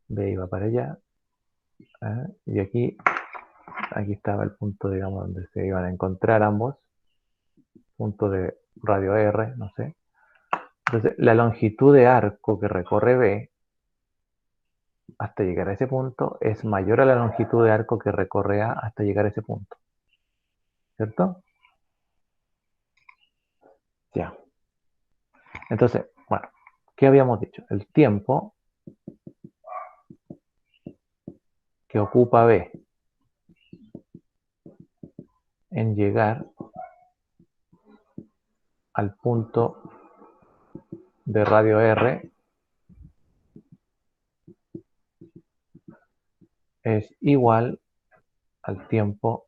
B iba para allá, y aquí estaba el punto, digamos, donde se iban a encontrar ambos, punto de radio R, no sé. Entonces, la longitud de arco que recorre B hasta llegar a ese punto es mayor a la longitud de arco que recorre A hasta llegar a ese punto, ¿cierto? Ya. Entonces, bueno, ¿qué habíamos dicho? El tiempo que ocupa B en llegar al punto de radio R es igual al tiempo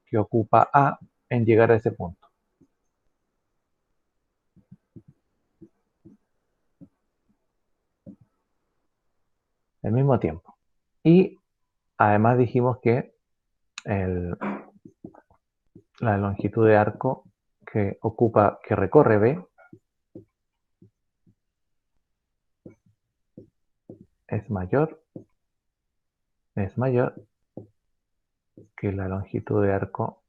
que ocupa A en llegar a ese punto. El mismo tiempo. Y además dijimos que la longitud de arco que recorre B es mayor que la longitud de arco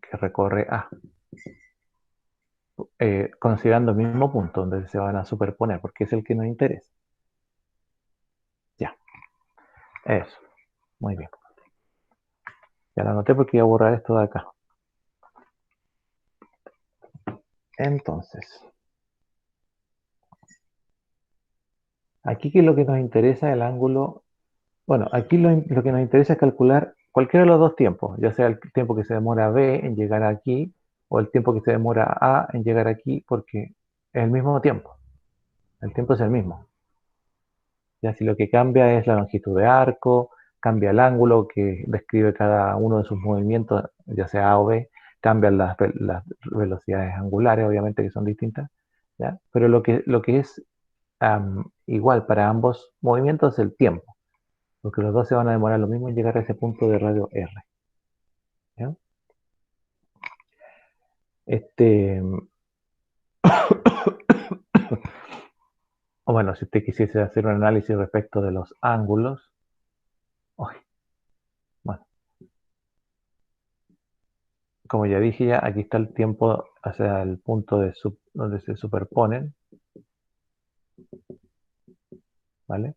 que recorre A. Considerando el mismo punto donde se van a superponer, porque es el que nos interesa. Ya, eso. Muy bien. Ya lo anoté porque voy a borrar esto de acá. Entonces, aquí que lo que nos interesa es el ángulo. Bueno, aquí lo que nos interesa es calcular cualquiera de los dos tiempos, ya sea el tiempo que se demora B en llegar aquí o el tiempo que se demora A en llegar aquí, porque es el mismo tiempo. El tiempo es el mismo. Ya si lo que cambia es la longitud de arco, cambia el ángulo que describe cada uno de sus movimientos, ya sea A o B, cambian las velocidades angulares, obviamente que son distintas, ¿ya? Pero lo que es igual para ambos movimientos es el tiempo, porque los dos se van a demorar lo mismo en llegar a ese punto de radio R. ¿Ya? O bueno, si usted quisiese hacer un análisis respecto de los ángulos, bueno, como ya dije ya, aquí está el tiempo hacia el punto donde se superponen, ¿vale?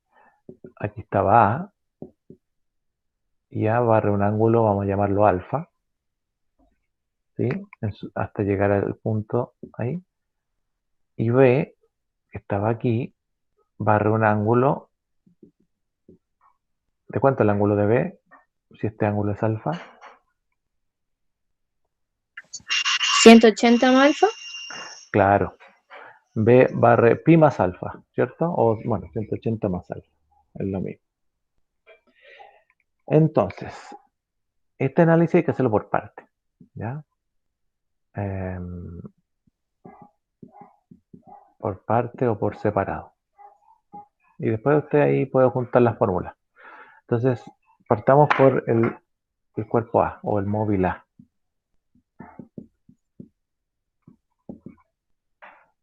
Aquí estaba A, y A barre un ángulo, vamos a llamarlo alfa, ¿sí? Hasta llegar al punto ahí. Y B, que estaba aquí, barre un ángulo. ¿De cuánto es el ángulo de B? Si este ángulo es alfa. 180 más alfa. Claro. B barre pi más alfa, ¿cierto? O bueno, 180 más alfa. Es lo mismo. Entonces, este análisis hay que hacerlo por parte. ¿ya? Por parte o por separado. Y después usted ahí puede juntar las fórmulas. Entonces, partamos por el cuerpo A o el móvil A.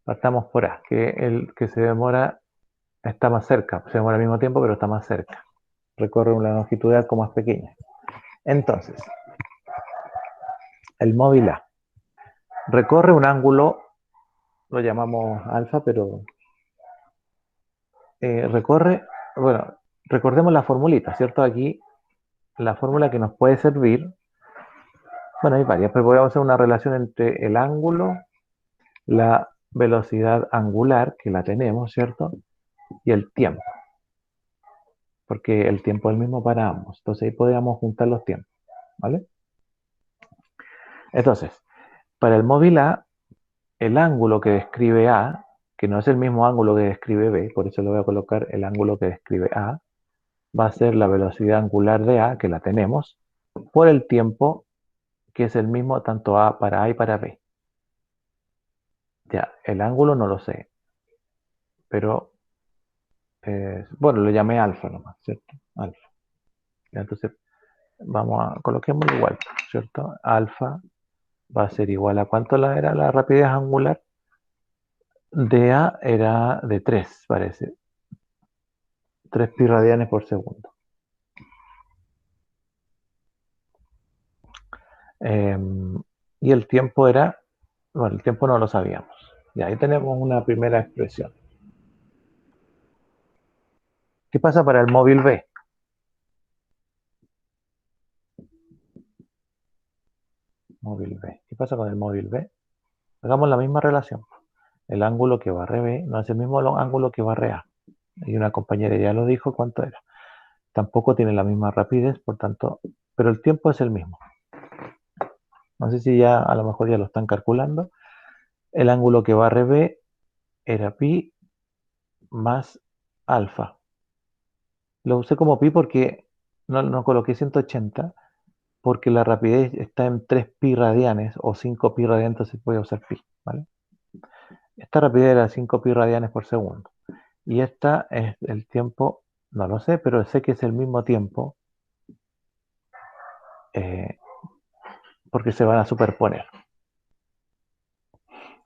Partamos por A, que el que se demora está más cerca. Se demora al mismo tiempo, pero está más cerca. Recorre una longitud de arco más pequeña. Entonces, el móvil A recorre un ángulo, lo llamamos alfa, pero bueno, recordemos la formulita, ¿cierto? Aquí la fórmula que nos puede servir, bueno, hay varias, pero podemos hacer una relación entre el ángulo, la velocidad angular, que la tenemos, ¿cierto? Y el tiempo, porque el tiempo es el mismo para ambos. Entonces ahí podríamos juntar los tiempos, ¿vale? Entonces, para el móvil A, el ángulo que describe A, que no es el mismo ángulo que describe B, por eso le voy a colocar el ángulo que describe A, va a ser la velocidad angular de A, que la tenemos, por el tiempo, que es el mismo tanto para A y para B. Ya, el ángulo no lo sé, pero bueno, lo llamé alfa nomás, ¿cierto? Alfa. Ya, entonces, coloquémoslo igual, ¿cierto? Alfa va a ser igual a ¿cuánto era la rapidez angular? De A era de 3, parece. 3 pi radianes por segundo. Y el tiempo era, bueno, el tiempo no lo sabíamos. Y ahí tenemos una primera expresión. ¿Qué pasa para el móvil B? Móvil B. ¿Qué pasa con el móvil B? Hagamos la misma relación. El ángulo que barre B no es el mismo ángulo que barre A. Y una compañera ya lo dijo cuánto era. Tampoco tiene la misma rapidez, por tanto, pero el tiempo es el mismo. No sé si ya a lo mejor ya lo están calculando. El ángulo que barre B era pi más alfa. Lo usé como pi porque no coloqué 180, porque la rapidez está en 3 pi radianes o 5 pi radianes, entonces voy a usar pi, ¿vale? Esta rapidez era 5 pi radianes por segundo. Y esta es el tiempo, no lo sé, pero sé que es el mismo tiempo porque se van a superponer.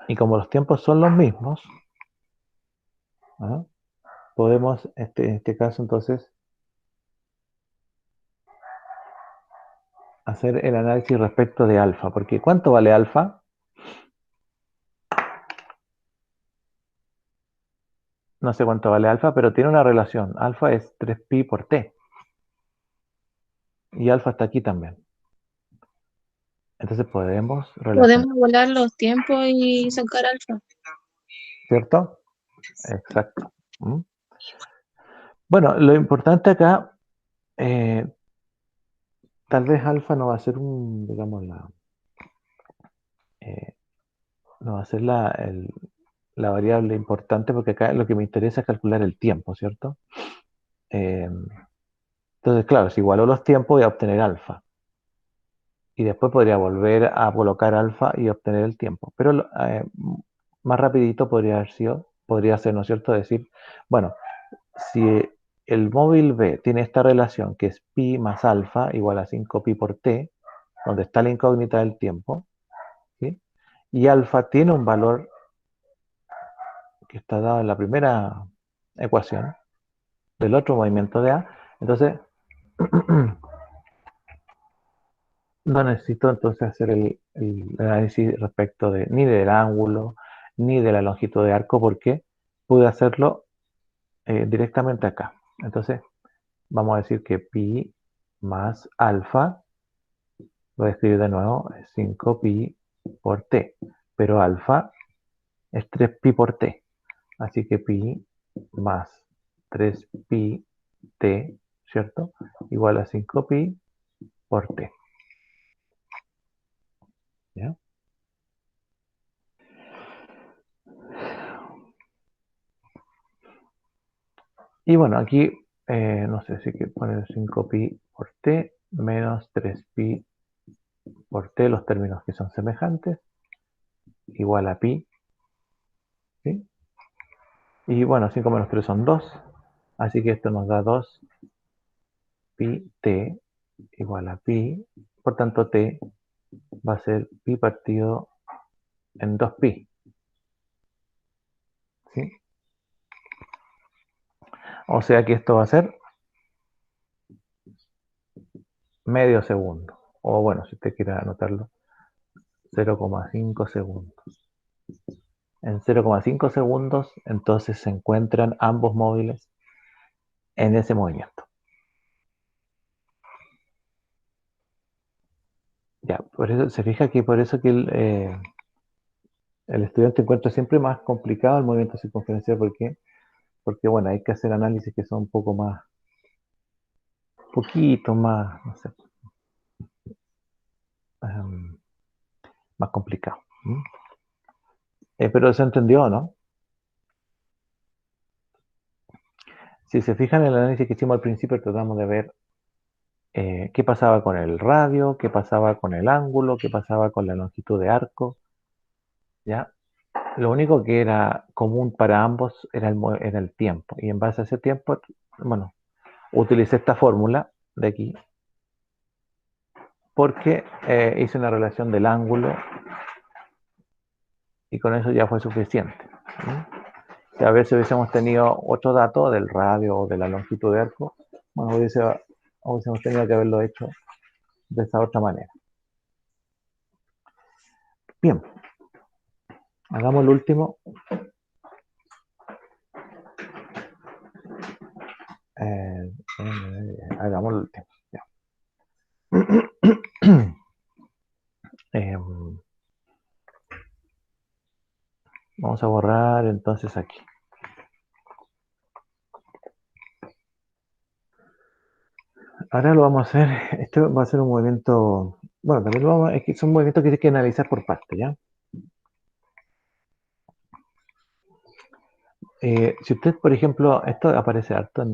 Y como los tiempos son los mismos, ¿no? Podemos, en este caso entonces, hacer el análisis respecto de alfa, porque ¿cuánto vale alfa? No sé cuánto vale alfa, pero tiene una relación. Alfa es 3pi por t. Y alfa está aquí también. Entonces podemos relacionar, Podemos volar los tiempos y sacar alfa. ¿cierto? Exacto. ¿Mm? Bueno, lo importante acá, tal vez alfa no va a ser digamos, no va a ser la variable importante, porque acá lo que me interesa es calcular el tiempo, ¿cierto? Entonces, claro, si igualo los tiempos voy a obtener alfa. Y después podría volver a colocar alfa y obtener el tiempo. Pero más rapidito podría ser, ¿no es cierto? Decir, bueno, si el móvil B tiene esta relación que es pi más alfa igual a 5pi por t, donde está la incógnita del tiempo, ¿sí? Y alfa tiene un valor que está dado en la primera ecuación del otro movimiento de A, entonces no necesito entonces hacer el análisis respecto ni del ángulo ni de la longitud de arco, porque pude hacerlo directamente acá. Entonces vamos a decir que pi más alfa, voy a escribir de nuevo, es 5pi por t, pero alfa es 3pi por t, así que pi más 3pi t, ¿cierto? Igual a 5pi por t. ¿Ya? Y bueno, aquí no sé si hay que poner 5pi por t menos 3pi por t, los términos que son semejantes, igual a pi, ¿sí? Y bueno, 5 menos 3 son 2, así que esto nos da 2 pi t igual a pi, por tanto t va a ser pi partido en 2pi, ¿sí? O sea que esto va a ser medio segundo, o bueno, si usted quiere anotarlo, 0,5 segundos. En 0,5 segundos, entonces se encuentran ambos móviles en ese movimiento. Ya, por eso se fija que por eso que el estudiante encuentra siempre más complicado el movimiento circunferencial. ¿Por qué? Porque bueno, hay que hacer análisis que son un poco más, poquito más, no sé, um, más complicado. Pero se entendió, ¿no? Si se fijan en el análisis que hicimos al principio, tratamos de ver qué pasaba con el radio, qué pasaba con el ángulo, qué pasaba con la longitud de arco, ¿ya? Lo único que era común para ambos era el tiempo. Y en base a ese tiempo, bueno, utilicé esta fórmula de aquí porque hice una relación del ángulo y con eso ya fue suficiente. Si a veces hubiésemos tenido otro dato del radio o de la longitud de arco, bueno, hubiésemos tenido que haberlo hecho de esa otra manera. Bien, hagamos el último. Hagamos el último. Ya. Vamos a borrar entonces aquí. Ahora lo vamos a hacer, esto va a ser un movimiento, bueno, también es que son movimientos que hay que analizar por parte, ¿ya? Si usted, por ejemplo, esto aparece harto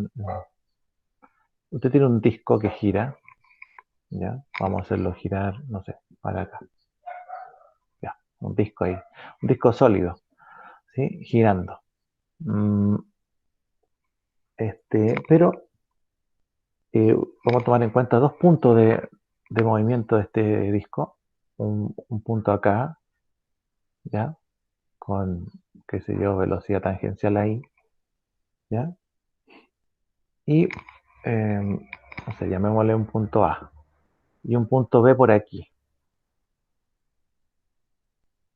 usted tiene un disco que gira, ¿ya? Vamos a hacerlo girar, no sé, para acá. Ya, un disco ahí, un disco sólido, ¿sí? Girando. Pero vamos a tomar en cuenta dos puntos de movimiento de este disco. Un punto acá, ¿ya? Con, qué sé yo, velocidad tangencial ahí, ¿ya? Y, no sé, llamémosle un punto A. Y un punto B por aquí,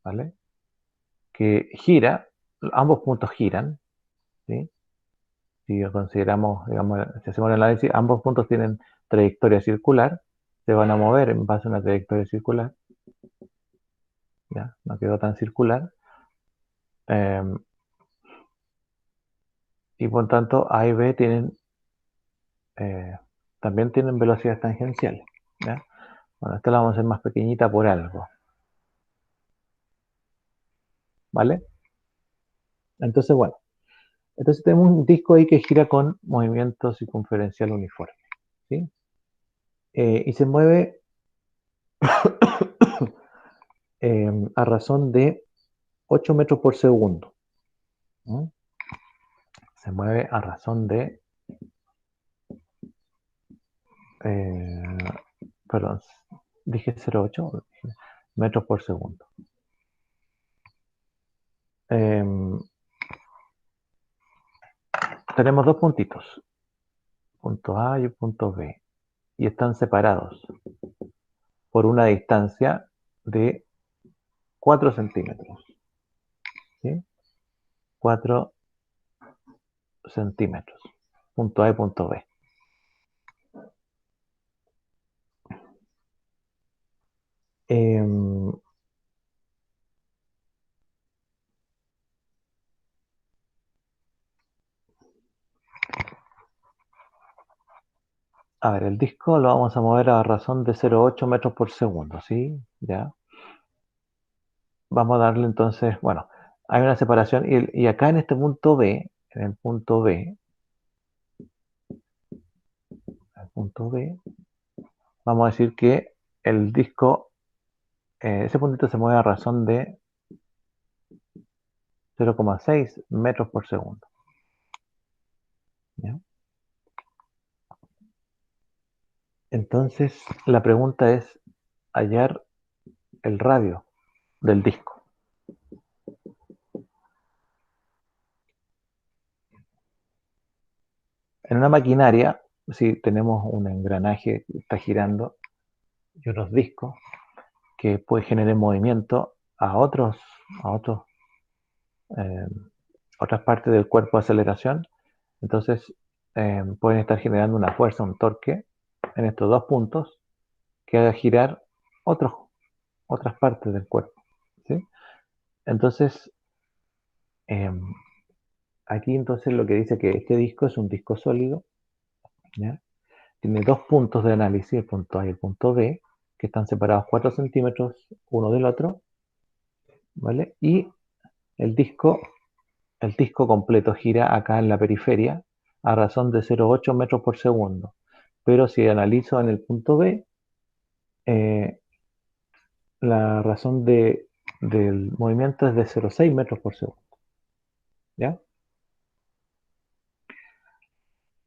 ¿vale? Que gira, ambos puntos giran, ¿sí? Si consideramos, digamos, si hacemos el análisis, ambos puntos tienen trayectoria circular, se van a mover en base a una trayectoria circular, ¿ya? No quedó tan circular. Y por tanto, A y B también tienen velocidades tangenciales, ¿ya? Bueno, esta la vamos a hacer más pequeñita por algo, ¿vale? Entonces, bueno, entonces tenemos un disco ahí que gira con movimiento circunferencial uniforme, ¿sí? Y se mueve a razón de 8 metros por segundo. ¿No? Se mueve a razón de, perdón, dije 0,8 metros por segundo. Tenemos dos puntitos, punto A y punto B, y están separados por una distancia de 4 centímetros, ¿sí? 4 centímetros, punto A y punto B. A ver, el disco lo vamos a mover a razón de 0,8 metros por segundo, ¿sí? Ya. Vamos a darle entonces, bueno, hay una separación y acá en este punto B, en el punto B, vamos a decir que el disco ese puntito se mueve a razón de 0,6 metros por segundo. ¿Ya? Entonces, la pregunta es hallar el radio del disco. En una maquinaria, si tenemos un engranaje que está girando y unos discos que puede generar movimiento a otras partes del cuerpo de aceleración, entonces pueden estar generando una fuerza, un torque en estos dos puntos que haga girar otras partes del cuerpo. ¿Sí? Entonces, aquí entonces lo que dice que este disco es un disco sólido, ¿ya? Tiene dos puntos de análisis, el punto A y el punto B, que están separados 4 centímetros uno del otro, ¿vale? Y el disco completo gira acá en la periferia a razón de 0,8 metros por segundo. Pero si analizo en el punto B, la razón del movimiento es de 0,6 metros por segundo. ¿Ya?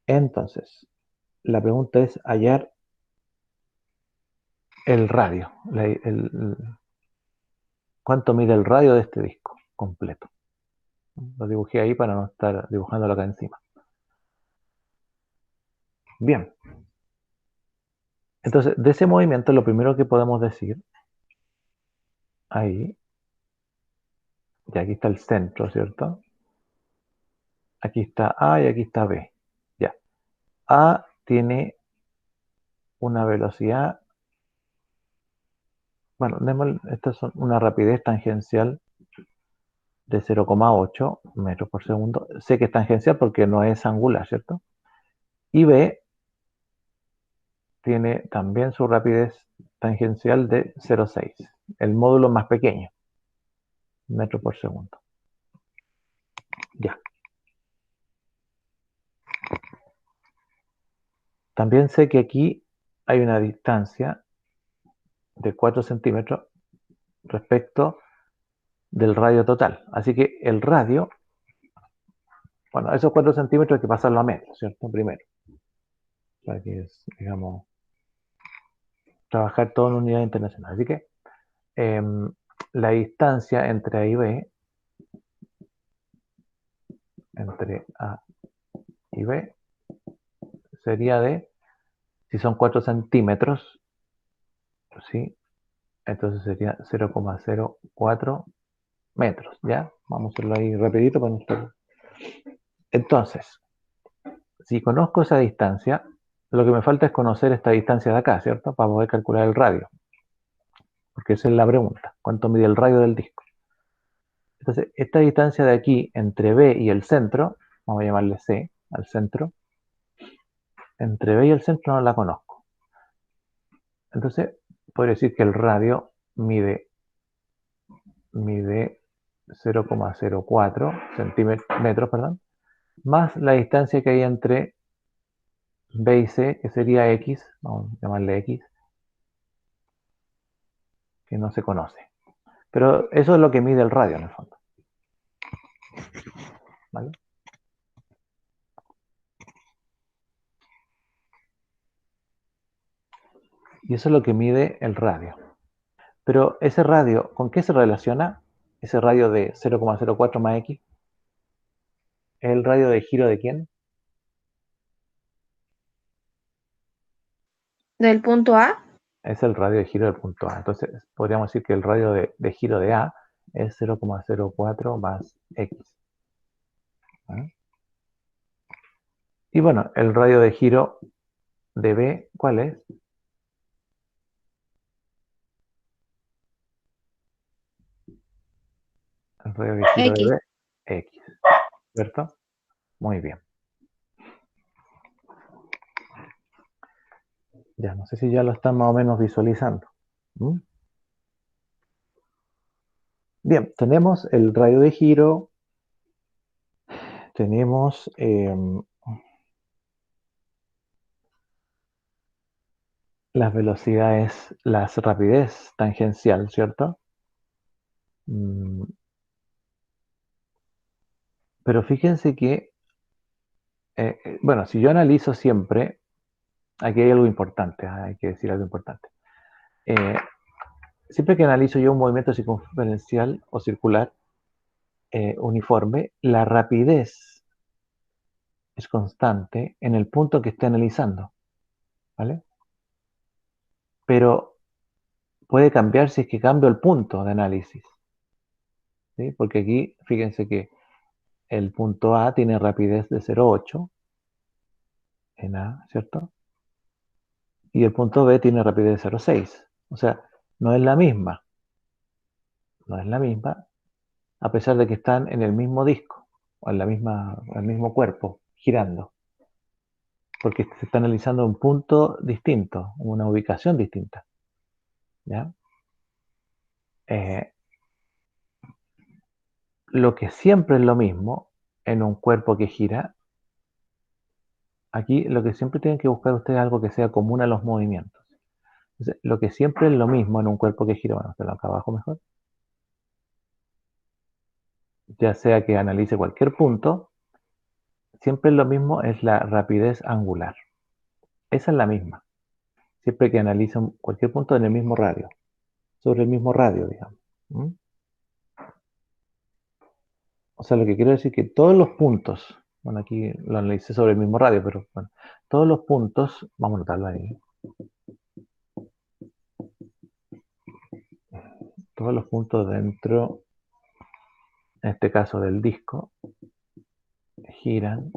Entonces, la pregunta es hallar el radio, cuánto mide el radio de este disco completo. Lo dibujé ahí para no estar dibujándolo acá encima. Bien. Entonces, de ese movimiento, lo primero que podemos decir, ahí, y aquí está el centro, ¿cierto? Aquí está A y aquí está B. Ya. A tiene una velocidad, bueno, esta es una rapidez tangencial de 0,8 metros por segundo. Sé que es tangencial porque no es angular, ¿cierto? Y B tiene también su rapidez tangencial de 0,6, el módulo más pequeño, metro por segundo. Ya. También sé que aquí hay una distancia de 4 centímetros respecto del radio total. Así que el radio, bueno, esos 4 centímetros hay que pasarlo a metros, ¿cierto? Primero. Para que, digamos, trabajar todo en unidad internacional. Así que la distancia entre A y B, entre A y B, sería de, si son 4 centímetros, ¿sí? Entonces sería 0,04 metros, ¿ya? Vamos a hacerlo ahí rapidito para nosotros. Entonces, si conozco esa distancia, lo que me falta es conocer esta distancia de acá, ¿cierto? Para poder calcular el radio. Porque esa es la pregunta. ¿Cuánto mide el radio del disco? Entonces, esta distancia de aquí entre B y el centro, vamos a llamarle C al centro, entre B y el centro no la conozco. Entonces, podría decir que el radio mide 0,04 centímetros, perdón, más la distancia que hay entre B y C, que sería X, vamos a llamarle X, que no se conoce. Pero eso es lo que mide el radio en el fondo. ¿Vale? Y eso es lo que mide el radio. Pero ese radio, ¿con qué se relaciona? Ese radio de 0,04 más X. ¿Es el radio de giro de quién? Del punto A, Es el radio de giro del punto A. Entonces, podríamos decir que el radio de giro de A es 0,04 más X. ¿Vale? Y bueno, el radio de giro de B, ¿cuál es? El radio de giro de X. B, X. ¿Cierto? Muy bien. Ya, no sé si ya lo están más o menos visualizando. ¿Mm? Bien, tenemos el radio de giro, tenemos las velocidades, la rapidez tangencial, ¿cierto? Pero fíjense que, bueno, si yo analizo siempre, aquí hay algo importante, hay que decir algo importante. Siempre que analizo yo un movimiento circunferencial o circular uniforme, la rapidez es constante en el punto que esté analizando, ¿vale? Pero puede cambiar si es que cambio el punto de análisis, ¿sí? Porque aquí, fíjense que el punto A tiene rapidez de 0,8 en A, ¿cierto? Y el punto B tiene rapidez de 0,6. O sea, no es la misma. No es la misma, a pesar de que están en el mismo disco, o en el mismo cuerpo, girando. Porque se está analizando un punto distinto, una ubicación distinta. ¿Ya? Lo que siempre es lo mismo en un cuerpo que gira, aquí lo que siempre tienen que buscar ustedes es algo que sea común a los movimientos. Entonces, lo que siempre es lo mismo en un cuerpo que gira, bueno, hacerlo acá abajo mejor, ya sea que analice cualquier punto, siempre es lo mismo, es la rapidez angular. Esa es la misma. Siempre que analice cualquier punto en el mismo radio, sobre el mismo radio, digamos. ¿Mm? O sea, lo que quiero decir es que todos los puntos, bueno, aquí lo analicé sobre el mismo radio, pero bueno, todos los puntos, vamos a notarlo ahí, todos los puntos dentro, en este caso del disco, giran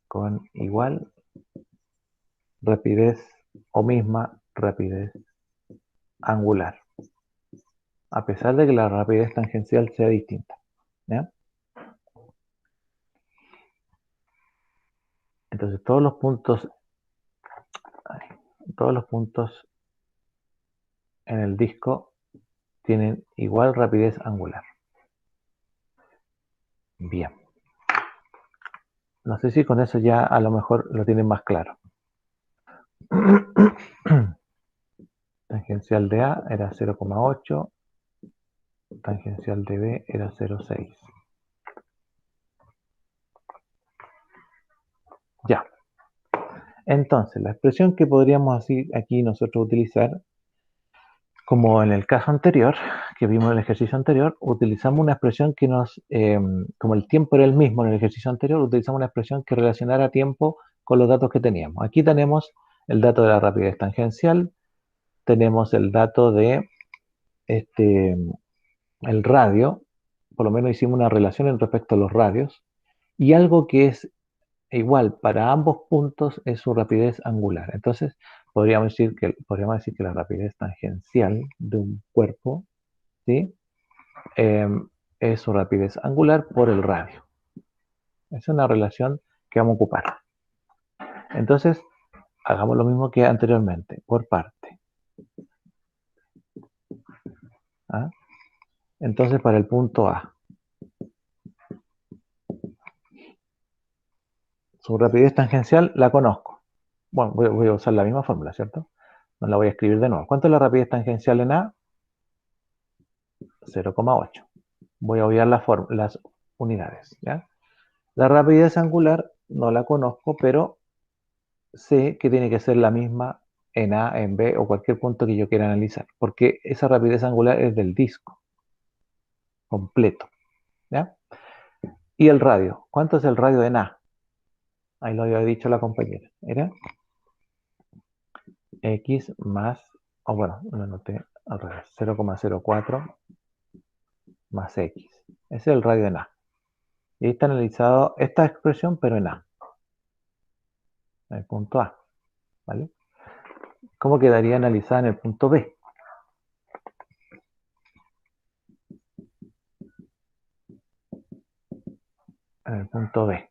con igual rapidez o misma rapidez angular, a pesar de que la rapidez tangencial sea distinta. ¿Ya? Entonces todos los puntos en el disco tienen igual rapidez angular. Bien. No sé si con eso ya a lo mejor lo tienen más claro. Tangencial de A era 0,8, tangencial de B era 0,6. Ya. Entonces, la expresión que podríamos así aquí nosotros utilizar, como en el caso anterior, que vimos en el ejercicio anterior, utilizamos una expresión que nos, como el tiempo era el mismo en el ejercicio anterior, utilizamos una expresión que relacionara tiempo con los datos que teníamos. Aquí tenemos el dato de la rapidez tangencial, tenemos el dato de el radio, por lo menos hicimos una relación en respecto a los radios, y algo que es igual para ambos puntos es su rapidez angular. Entonces, podríamos decir que la rapidez tangencial de un cuerpo, ¿sí? Es su rapidez angular por el radio. Es una relación que vamos a ocupar. Entonces, hagamos lo mismo que anteriormente, por parte. ¿Ah? Entonces, para el punto A, su rapidez tangencial la conozco. Bueno, voy a usar la misma fórmula, ¿cierto? No la voy a escribir de nuevo. ¿Cuánto es la rapidez tangencial en A? 0,8. Voy a obviar las unidades, ¿ya? La rapidez angular no la conozco, pero sé que tiene que ser la misma en A, en B o cualquier punto que yo quiera analizar, porque esa rapidez angular es del disco completo, ¿ya? Y el radio, ¿cuánto es el radio en A? Ahí lo había dicho la compañera, era X más, o bueno, lo anoté al revés, 0,04 más X. Ese es el radio en A. Y ahí está analizado esta expresión, pero en A, en el punto A, ¿vale? ¿Cómo quedaría analizada en el punto B? En el punto B.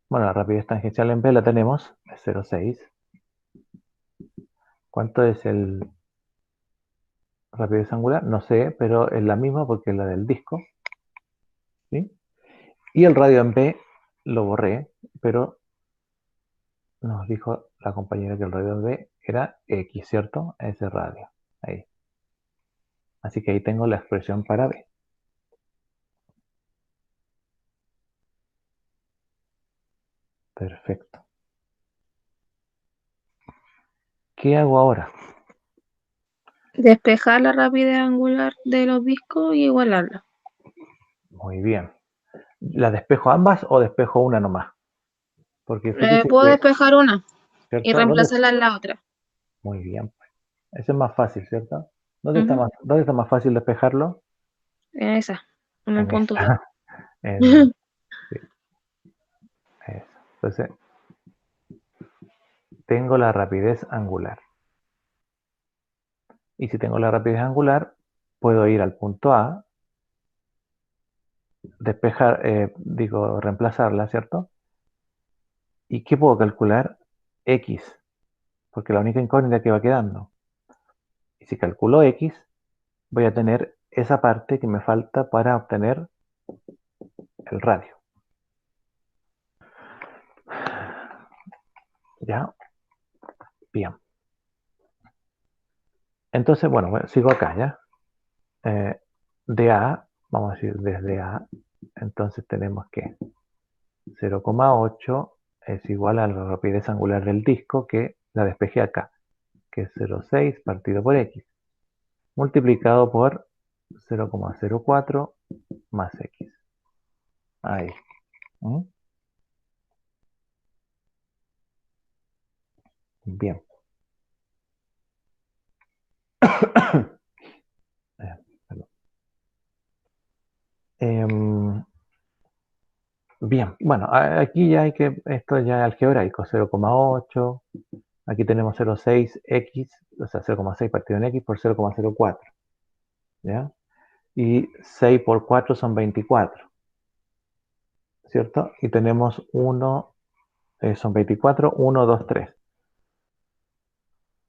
Bueno, la rapidez tangencial en B la tenemos, es 0,6. ¿Cuánto es el rapidez angular? No sé, pero es la misma porque es la del disco, ¿sí? Y el radio en B lo borré, pero nos dijo la compañera que el radio en B era X, ¿cierto? Ese radio. Ahí. Así que ahí tengo la expresión para B. Perfecto. ¿Qué hago ahora? Despejar la rapidez angular de los discos y igualarla. Muy bien. ¿La despejo ambas o despejo una nomás? Porque fíjese Puedo que, despejar una y ¿cierto? reemplazarla en la otra. Muy bien. Eso es más fácil, ¿cierto? Ujú. ¿Dónde está más fácil despejarlo? En esa, en el En punto B. esta. En, sí, eso. Entonces, tengo la rapidez angular. Y si tengo la rapidez angular, puedo ir al punto A, despejar, reemplazarla, ¿cierto? ¿Y qué puedo calcular? X, porque la única incógnita que va quedando. Y si calculo X, voy a tener esa parte que me falta para obtener el radio. ¿Ya? Bien. Entonces, bueno, sigo acá, ¿ya? De A, vamos a decir desde A, entonces tenemos que 0,8 es igual a la rapidez angular del disco que la despejé acá, que es 0,6 partido por X, multiplicado por 0,04 más X. Ahí. ¿Mm? Bien. Perdón. Bien, bueno, aquí ya hay que, esto ya es algebraico, 0,8, aquí tenemos 0,6x, o sea, 0,6 partido en x por 0,04, ¿ya? Y 6 por 4 son 24, ¿cierto? Y tenemos 1, son 24, 1, 2, 3.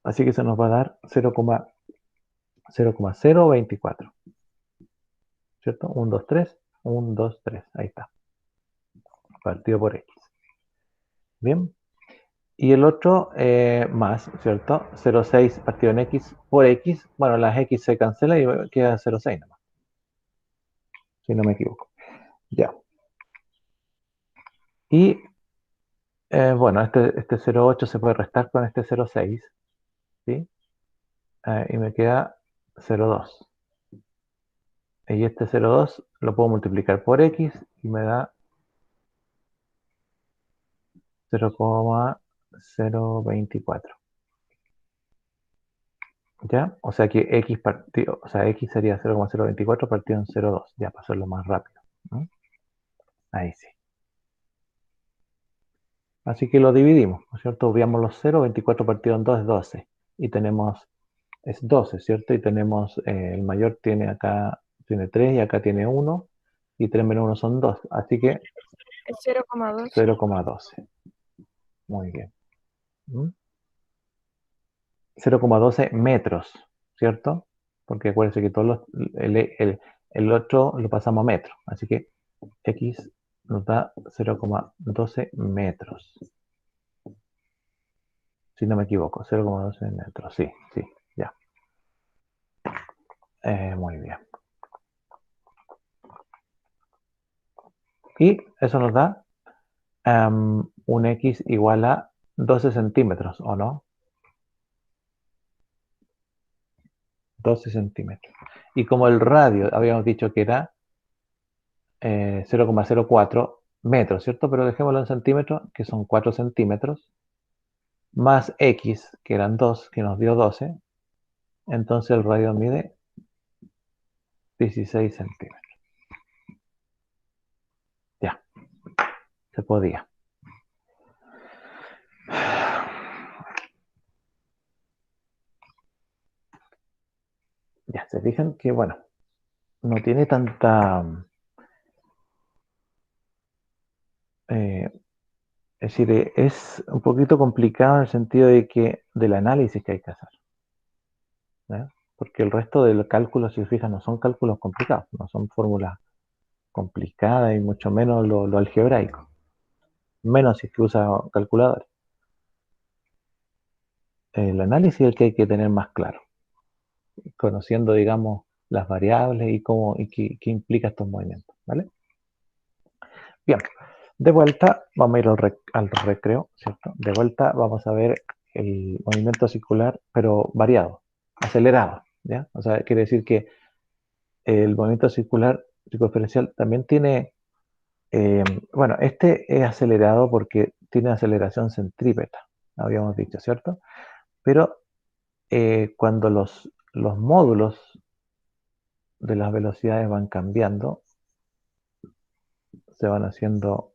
Así que se nos va a dar 0,024, ¿cierto? 1, 2, 3, 1, 2, 3, ahí está, partido por x. Bien. Y el otro más, ¿cierto? 0,6 partido en x por x. Bueno, las x se cancelan y queda 0,6 nomás, si no me equivoco. Ya. Y bueno, este 0,8 se puede restar con este 0,6, ¿sí? Y me queda 0,2. Y este 0,2 lo puedo multiplicar por x y me da 0,024. ¿Ya? O sea que x partido, o sea, x sería 0,024 partido en 0,2, ya para hacerlo más rápido, ¿no? Ahí sí. Así que lo dividimos, ¿no es cierto? Obviamos los 0, 24 partido en 2 es 12. Y tenemos, es 12, ¿cierto? Y tenemos, el mayor tiene acá, tiene 3 y acá tiene 1. Y 3 menos 1 son 2. Así que Es 0,12. 0,12. Muy bien. 0,12 metros, ¿cierto? Porque acuérdense que todos el otro lo pasamos a metros. Así que X nos da 0,12 metros. Si no me equivoco, 0,12 metros. Sí, sí, ya. Muy bien. Y eso nos da un X igual a 12 centímetros, ¿o no? 12 centímetros. Y como el radio habíamos dicho que era 0,04 metros, ¿cierto? Pero dejémoslo en centímetros, que son 4 centímetros, más X, que eran 2, que nos dio 12. Entonces el radio mide 16 centímetros. Ya, se podía. Ya, se fijan que, bueno, no tiene tanta... es decir, es un poquito complicado en el sentido de que del análisis que hay que hacer, ¿ya? Porque el resto del cálculo, si se fijan, no son cálculos complicados, no son fórmulas complicadas y mucho menos lo algebraico, menos si es que usa calculadores. el análisis es el que hay que tener más claro, conociendo, digamos, las variables y cómo y qué implica estos movimientos, ¿vale? Bien, de vuelta vamos a ir al recreo, ¿cierto? De vuelta vamos a ver el movimiento circular, pero variado, acelerado, ¿ya? O sea, quiere decir que el movimiento circular circunferencial también tiene, bueno, este es acelerado porque tiene aceleración centrípeta, habíamos dicho, ¿cierto? Pero cuando los módulos de las velocidades van cambiando, se van haciendo,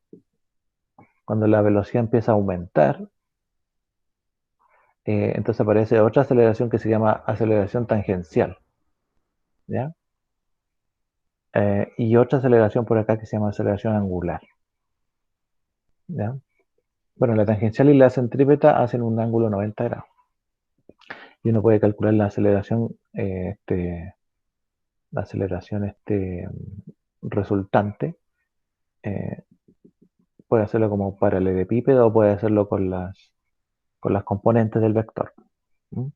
cuando la velocidad empieza a aumentar, entonces aparece otra aceleración que se llama aceleración tangencial, ¿ya? Y otra aceleración por acá que se llama aceleración angular, ¿ya? Bueno, la tangencial y la centrípeta hacen un ángulo 90 grados. Y uno puede calcular la aceleración, resultante. Puede hacerlo como paralelepípedo o puede hacerlo con las componentes del vector. ¿Mm?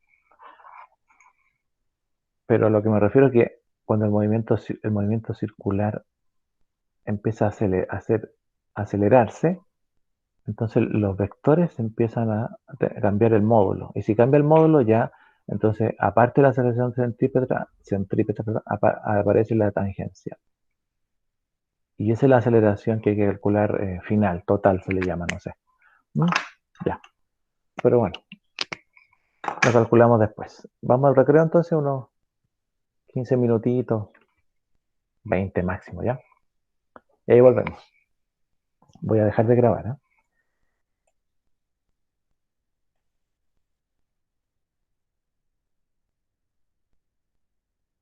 Pero a lo que me refiero es que cuando el movimiento circular empieza a acelerarse, entonces los vectores empiezan a cambiar el módulo. Y si cambia el módulo ya, entonces aparte de la aceleración centrípeta, perdón, aparece la tangencia. Y esa es la aceleración que hay que calcular final, total se le llama, no sé. ¿Mm? Ya. Pero bueno, lo calculamos después. Vamos al recreo entonces, unos 15 minutitos, 20 máximo, ¿ya? Y ahí volvemos. Voy a dejar de grabar, ¿eh?